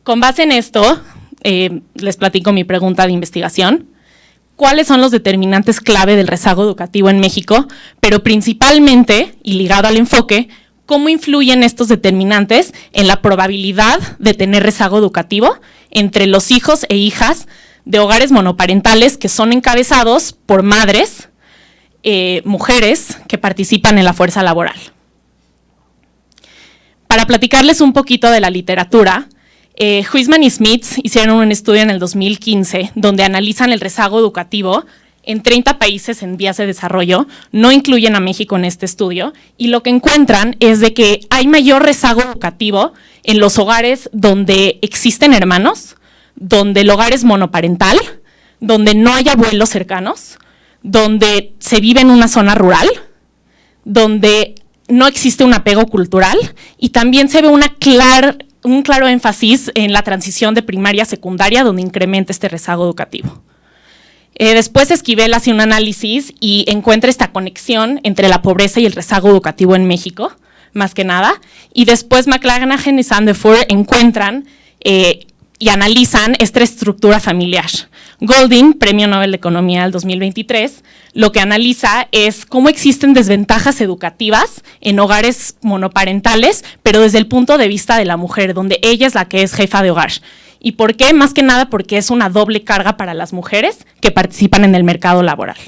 Speaker 9: Con base en esto, les platico mi pregunta de investigación. ¿Cuáles son los determinantes clave del rezago educativo en México? Pero principalmente, y ligado al enfoque, ¿cómo influyen estos determinantes en la probabilidad de tener rezago educativo entre los hijos e hijas de hogares monoparentales que son encabezados por madres, mujeres que participan en la fuerza laboral? Para platicarles un poquito de la literatura, Huisman y Smith hicieron un estudio en el 2015 donde analizan el rezago educativo en 30 países en vías de desarrollo, no incluyen a México en este estudio, y lo que encuentran es de que hay mayor rezago educativo en los hogares donde existen hermanos, donde el hogar es monoparental, donde no hay abuelos cercanos, donde se vive en una zona rural, donde no existe un apego cultural y también se ve un claro énfasis en la transición de primaria a secundaria, donde incrementa este rezago educativo. Después Esquivel hace un análisis y encuentra esta conexión entre la pobreza y el rezago educativo en México, más que nada, y después McLagnahan y Sandefur encuentran y analizan esta estructura familiar. Golding, Premio Nobel de Economía del 2023, lo que analiza es cómo existen desventajas educativas en hogares monoparentales, pero desde el punto de vista de la mujer, donde ella es la que es jefa de hogar. ¿Y por qué? Más que nada porque es una doble carga para las mujeres que participan en el mercado laboral.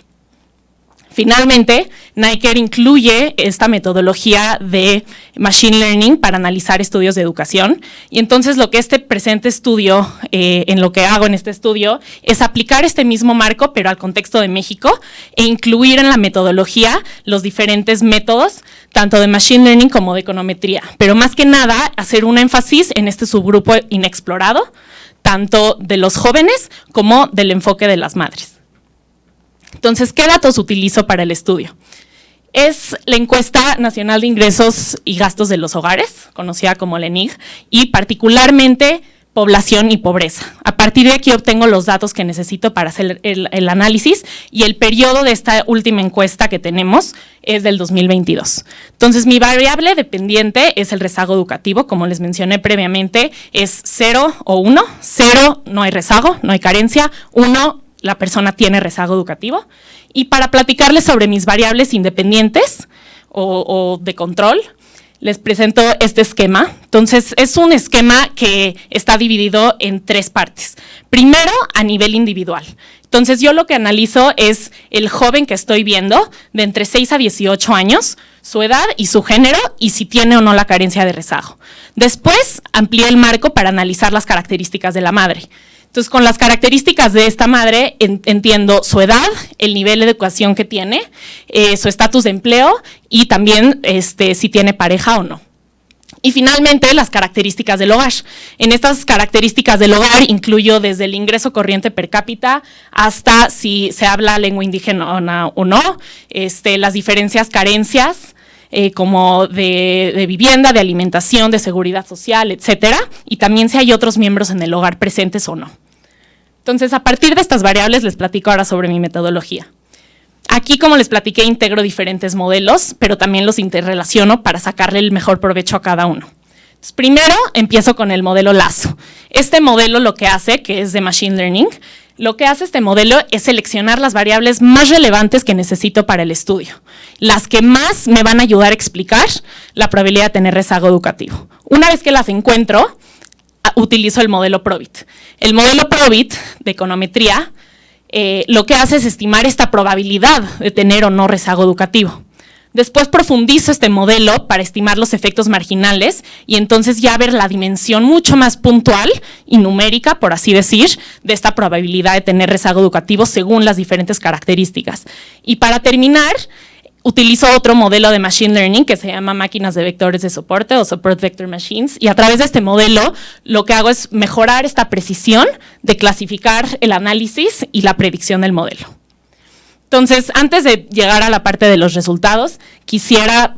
Speaker 9: Finalmente, Naiker incluye esta metodología de Machine Learning para analizar estudios de educación, y entonces lo que este presente estudio, en lo que hago en este estudio, es aplicar este mismo marco, pero al contexto de México, e incluir en la metodología los diferentes métodos tanto de Machine Learning como de econometría, pero más que nada hacer un énfasis en este subgrupo inexplorado, tanto de los jóvenes como del enfoque de las madres. Entonces, ¿qué datos utilizo para el estudio? Es la Encuesta Nacional de Ingresos y Gastos de los Hogares, conocida como la ENIG, y particularmente población y pobreza. A partir de aquí obtengo los datos que necesito para hacer el análisis, y el periodo de esta última encuesta que tenemos es del 2022. Entonces, mi variable dependiente es el rezago educativo, como les mencioné previamente, es 0 o 1. 0, no hay rezago, no hay carencia. 1, la persona tiene rezago educativo. Y para platicarles sobre mis variables independientes o de control, les presento este esquema. Entonces, es un esquema que está dividido en 3 partes. Primero, a nivel individual. Entonces, yo lo que analizo es el joven que estoy viendo, de entre 6 a 18 años, su edad y su género, y si tiene o no la carencia de rezago. Después, amplié el marco para analizar las características de la madre. Entonces, con las características de esta madre, entiendo su edad, el nivel de educación que tiene, su estatus de empleo y también si tiene pareja o no. Y finalmente, las características del hogar. En estas características del hogar incluyo desde el ingreso corriente per cápita hasta si se habla lengua indígena o no, las diferencias, carencias, como de vivienda, de alimentación, de seguridad social, etcétera, y también si hay otros miembros en el hogar presentes o no. Entonces, a partir de estas variables, les platico ahora sobre mi metodología. Aquí, como les platiqué, integro diferentes modelos, pero también los interrelaciono para sacarle el mejor provecho a cada uno. Entonces, primero, empiezo con el modelo Lasso. Este modelo lo que hace, que es de Machine Learning, lo que hace este modelo es seleccionar las variables más relevantes que necesito para el estudio, las que más me van a ayudar a explicar la probabilidad de tener rezago educativo. Una vez que las encuentro, utilizo el modelo Probit. El modelo Probit de econometría lo que hace es estimar esta probabilidad de tener o no rezago educativo. Después profundizo este modelo para estimar los efectos marginales y entonces ya ver la dimensión mucho más puntual y numérica, por así decir, de esta probabilidad de tener rezago educativo según las diferentes características. Y para terminar, utilizo otro modelo de Machine Learning que se llama máquinas de vectores de soporte o Support Vector Machines, y a través de este modelo lo que hago es mejorar esta precisión de clasificar el análisis y la predicción del modelo. Entonces, antes de llegar a la parte de los resultados, quisiera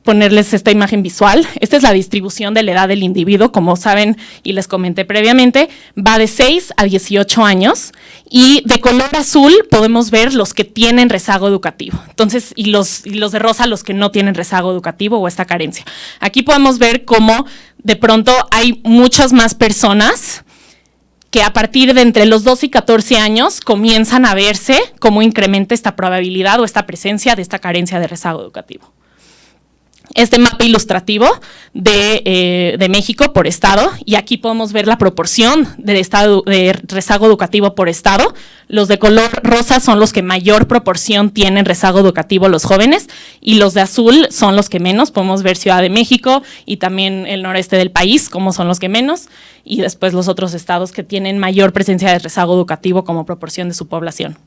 Speaker 9: ponerles esta imagen visual. Esta es la distribución de la edad del individuo, como saben y les comenté previamente, va de 6 a 18 años y de color azul podemos ver los que tienen rezago educativo. Entonces, y los de rosa los que no tienen rezago educativo o esta carencia. Aquí podemos ver cómo de pronto hay muchas más personas que a partir de entre los 12 y 14 años comienzan a verse cómo incrementa esta probabilidad o esta presencia de esta carencia de rezago educativo. Este mapa ilustrativo de México por estado, y aquí podemos ver la proporción de rezago educativo por estado. Los de color rosa son los que mayor proporción tienen rezago educativo los jóvenes, y los de azul son los que menos. Podemos ver Ciudad de México y también el noreste del país, como son los que menos, y después los otros estados que tienen mayor presencia de rezago educativo como proporción de su población.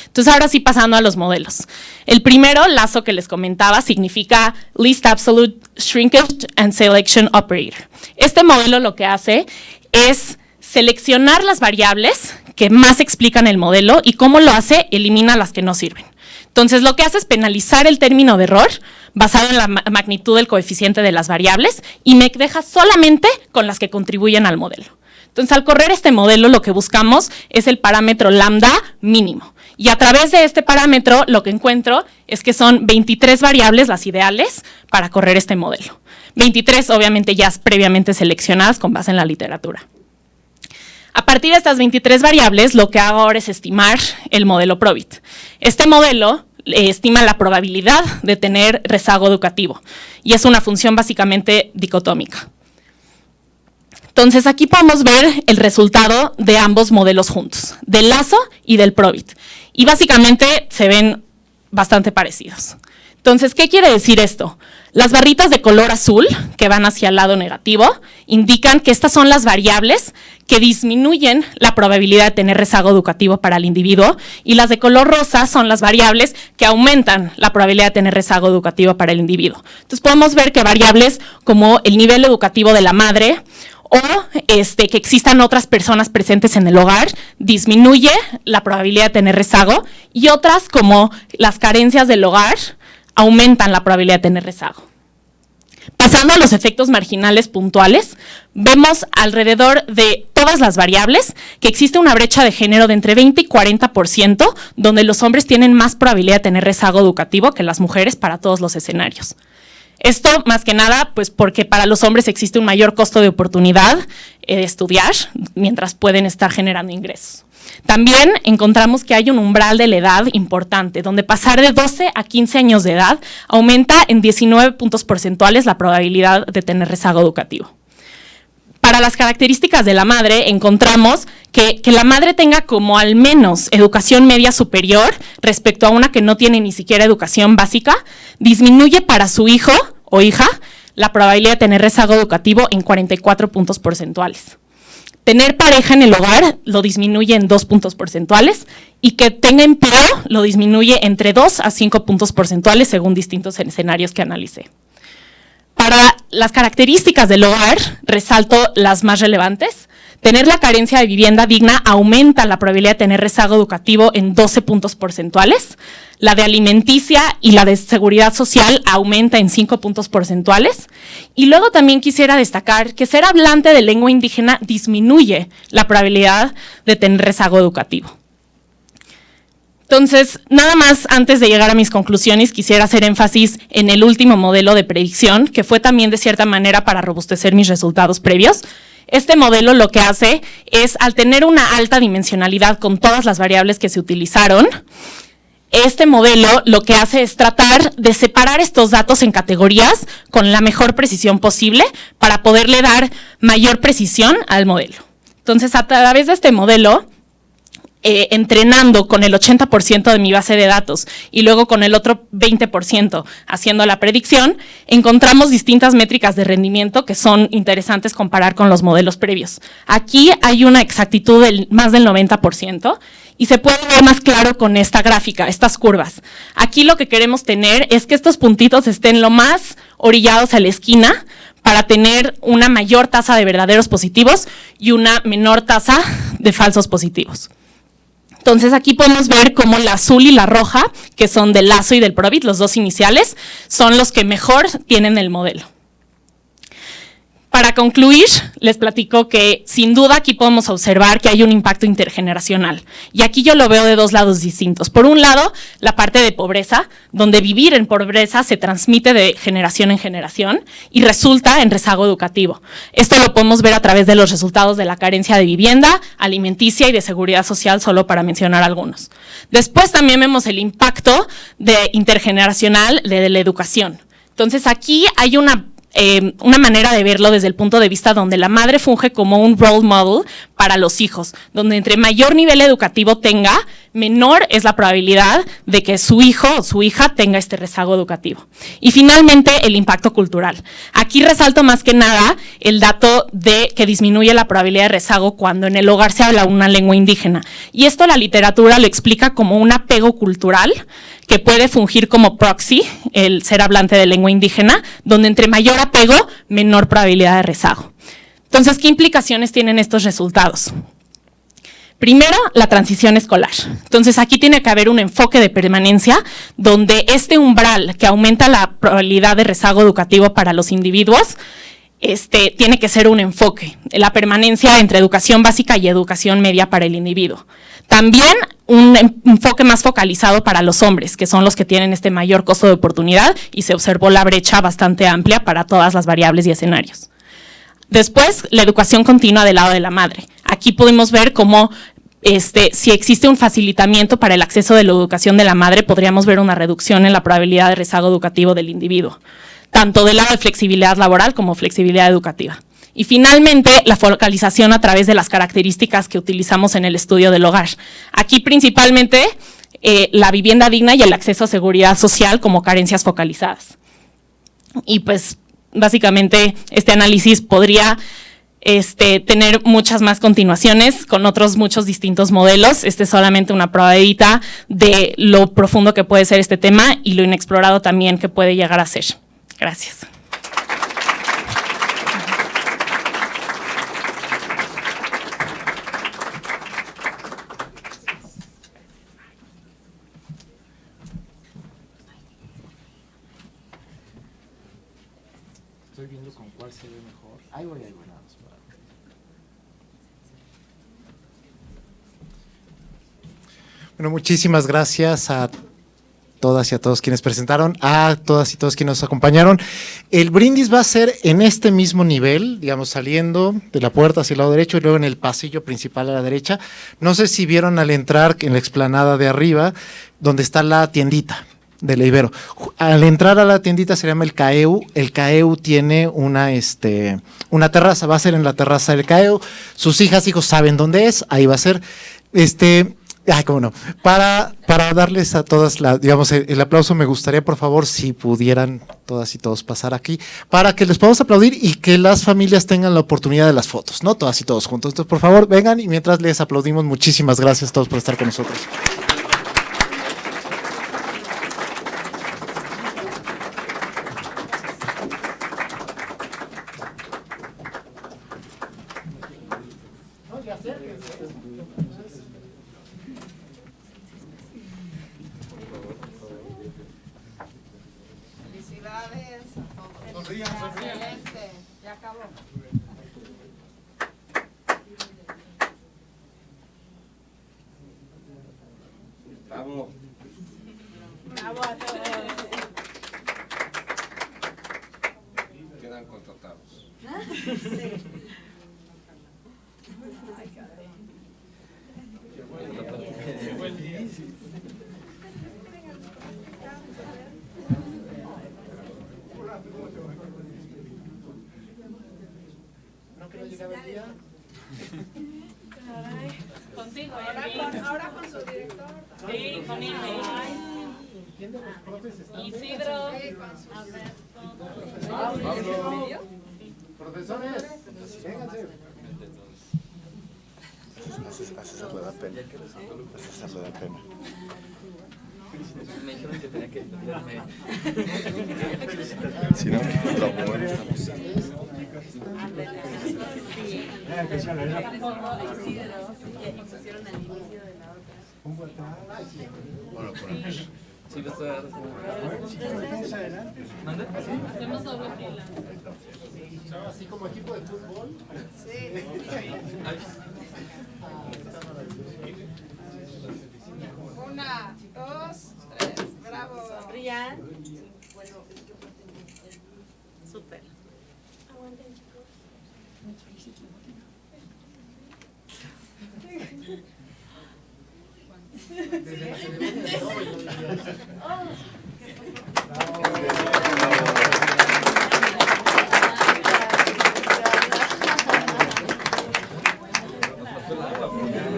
Speaker 9: Entonces, ahora sí, pasando a los modelos. El primero, Lasso, que les comentaba, significa Least Absolute Shrinkage and Selection Operator. Este modelo lo que hace es seleccionar las variables que más explican el modelo, y cómo lo hace, elimina las que no sirven. Entonces, lo que hace es penalizar el término de error basado en la magnitud del coeficiente de las variables y me deja solamente con las que contribuyen al modelo. Entonces, al correr este modelo, lo que buscamos es el parámetro lambda mínimo. Y a través de este parámetro, lo que encuentro es que son 23 variables las ideales para correr este modelo. 23, obviamente, ya previamente seleccionadas con base en la literatura. A partir de estas 23 variables, lo que hago ahora es estimar el modelo Probit. Este modelo estima la probabilidad de tener rezago educativo, y es una función básicamente dicotómica. Entonces, aquí podemos ver el resultado de ambos modelos juntos, del Lasso y del Probit. Y básicamente se ven bastante parecidos. Entonces, ¿qué quiere decir esto? Las barritas de color azul, que van hacia el lado negativo, indican que estas son las variables que disminuyen la probabilidad de tener rezago educativo para el individuo, y las de color rosa son las variables que aumentan la probabilidad de tener rezago educativo para el individuo. Entonces podemos ver que variables como el nivel educativo de la madre o que existan otras personas presentes en el hogar disminuye la probabilidad de tener rezago, y otras como las carencias del hogar aumentan la probabilidad de tener rezago. Pasando a los efectos marginales puntuales, vemos alrededor de todas las variables que existe una brecha de género de entre 20 y 40%, donde los hombres tienen más probabilidad de tener rezago educativo que las mujeres para todos los escenarios. Esto, más que nada, pues porque para los hombres existe un mayor costo de oportunidad de estudiar, mientras pueden estar generando ingresos. También encontramos que hay un umbral de la edad importante, donde pasar de 12 a 15 años de edad aumenta en 19 puntos porcentuales la probabilidad de tener rezago educativo. Para las características de la madre, encontramos que la madre tenga como al menos educación media superior respecto a una que no tiene ni siquiera educación básica, disminuye para su hijo o hija la probabilidad de tener rezago educativo en 44 puntos porcentuales. Tener pareja en el hogar lo disminuye en 2 puntos porcentuales, y que tenga empleo lo disminuye entre 2 a 5 puntos porcentuales según distintos escenarios que analicé. Para las características del hogar, resalto las más relevantes. Tener la carencia de vivienda digna aumenta la probabilidad de tener rezago educativo en 12 puntos porcentuales. La de alimenticia y la de seguridad social aumenta en 5 puntos porcentuales. Y luego también quisiera destacar que ser hablante de lengua indígena disminuye la probabilidad de tener rezago educativo. Entonces, nada más antes de llegar a mis conclusiones, quisiera hacer énfasis en el último modelo de predicción, que fue también de cierta manera para robustecer mis resultados previos. Este modelo lo que hace es, al tener una alta dimensionalidad con todas las variables que se utilizaron, este modelo lo que hace es tratar de separar estos datos en categorías con la mejor precisión posible para poderle dar mayor precisión al modelo. Entonces, a través de este modelo, entrenando con el 80% de mi base de datos y luego con el otro 20% haciendo la predicción, encontramos distintas métricas de rendimiento que son interesantes comparar con los modelos previos. Aquí hay una exactitud del más del 90%, y se puede ver más claro con esta gráfica, estas curvas. Aquí lo que queremos tener es que estos puntitos estén lo más orillados a la esquina para tener una mayor tasa de verdaderos positivos y una menor tasa de falsos positivos. Entonces aquí podemos ver cómo la azul y la roja, que son del Lazo y del Probit, los dos iniciales, son los que mejor tienen el modelo. Para concluir, les platico que sin duda aquí podemos observar que hay un impacto intergeneracional. Y aquí yo lo veo de dos lados distintos. Por un lado, la parte de pobreza, donde vivir en pobreza se transmite de generación en generación y resulta en rezago educativo. Esto lo podemos ver a través de los resultados de la carencia de vivienda, alimenticia y de seguridad social, solo para mencionar algunos. Después también vemos el impacto intergeneracional de la educación. Entonces aquí hay una manera de verlo desde el punto de vista donde la madre funge como un role model para los hijos, donde entre mayor nivel educativo tenga, menor es la probabilidad de que su hijo o su hija tenga este rezago educativo. Y finalmente, el impacto cultural. Aquí resalto más que nada el dato de que disminuye la probabilidad de rezago cuando en el hogar se habla una lengua indígena. Y esto la literatura lo explica como un apego cultural que puede fungir como proxy, el ser hablante de lengua indígena, donde entre mayor apego, menor probabilidad de rezago. Entonces, ¿qué implicaciones tienen estos resultados? Primero, la transición escolar. Entonces, aquí tiene que haber un enfoque de permanencia donde este umbral que aumenta la probabilidad de rezago educativo para los individuos, tiene que ser un enfoque, la permanencia entre educación básica y educación media para el individuo. También un enfoque más focalizado para los hombres, que son los que tienen este mayor costo de oportunidad, y se observó la brecha bastante amplia para todas las variables y escenarios. Después, la educación continua del lado de la madre. Aquí pudimos ver cómo si existe un facilitamiento para el acceso de la educación de la madre, podríamos ver una reducción en la probabilidad de rezago educativo del individuo, tanto del lado de flexibilidad laboral como flexibilidad educativa. Y finalmente, la focalización a través de las características que utilizamos en el estudio del hogar. Aquí principalmente la vivienda digna y el acceso a seguridad social como carencias focalizadas. y pues básicamente este análisis podría tener muchas más continuaciones con otros muchos distintos modelos. Este es solamente una probadita de lo profundo que puede ser este tema y lo inexplorado también que puede llegar a ser. Gracias.
Speaker 1: Estoy viendo con cuál se ve mejor. Ahí voy, nada más. Bueno, muchísimas gracias a todas y a todos quienes presentaron, a todas y todos quienes nos acompañaron. El brindis va a ser en este mismo nivel, digamos, saliendo de la puerta hacia el lado derecho y luego en el pasillo principal a la derecha. No sé si vieron al entrar en la explanada de arriba, donde está la tiendita de la Ibero. Al entrar a la tiendita se llama el CAEU. El CAEU tiene una terraza, va a ser en la terraza del CAEU. Sus hijos saben dónde es, ahí va a ser. Cómo no. Para darles a todas, digamos, el aplauso, me gustaría, por favor, si pudieran todas y todos pasar aquí, para que les podamos aplaudir y que las familias tengan la oportunidad de las fotos, ¿no? Todas y todos juntos. Entonces, por favor, vengan y mientras les aplaudimos, muchísimas gracias a todos por estar con nosotros.
Speaker 10: Bravo a todos. Quedan contratados. Sí. Ay, caray. Qué buen día.
Speaker 1: ¿No creo llegar el día?
Speaker 9: Caray. Contigo.
Speaker 10: Ahora con su director.
Speaker 9: Sí, con él.
Speaker 1: ¿Quién de los profes está?
Speaker 9: Isidro.
Speaker 1: Pablo. Profesores, vénganse.
Speaker 6: Hacerlo da pena. Hacerlo da pena.
Speaker 3: Me dijeron que tenía que entenderme.
Speaker 6: Si no, lo bueno estamos.
Speaker 10: Bueno, por aquí.
Speaker 3: Sí, lo estoy ¿Mande?
Speaker 9: Hacemos doble fila.
Speaker 1: Así como equipo de fútbol.
Speaker 10: Sí. Una, dos, tres. Bravo.
Speaker 11: Sonrían. Bueno, súper.
Speaker 10: Aguanten, chicos.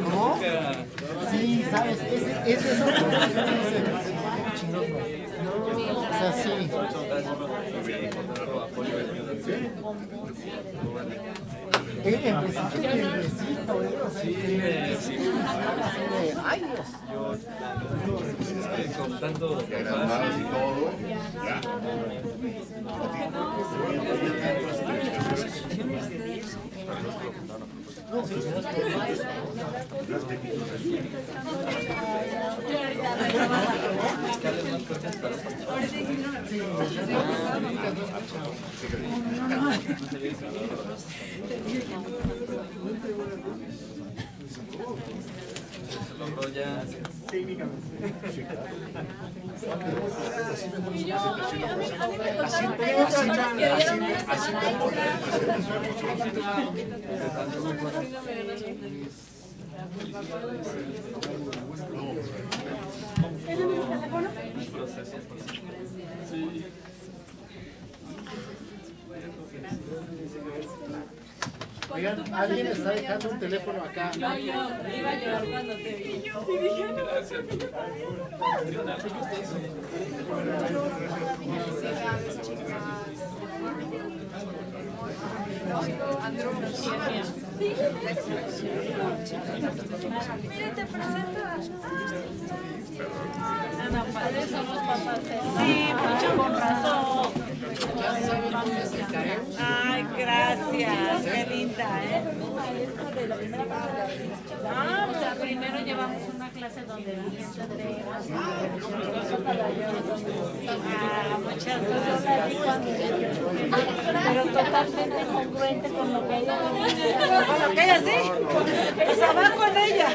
Speaker 1: ¿Cómo? Sí, sabes, ese es otro chingón. O sea, sí. Ay, Dios.
Speaker 3: Con tanto
Speaker 10: Agradables y todo. Ya.
Speaker 3: se logró ya.
Speaker 1: Oigan, alguien está dejando un teléfono acá.
Speaker 11: Yo iba a llorar cuando te vi.
Speaker 10: Mira, te presento.
Speaker 11: Sí, mucho con razón. Ay, gracias, qué linda, ¿eh? Ah, o sea, primero llevamos una clase donde la gente entrega. Ah, muchas gracias. Pero totalmente congruente con lo que ella dice. Con lo que ella sí. O sea, va con ella.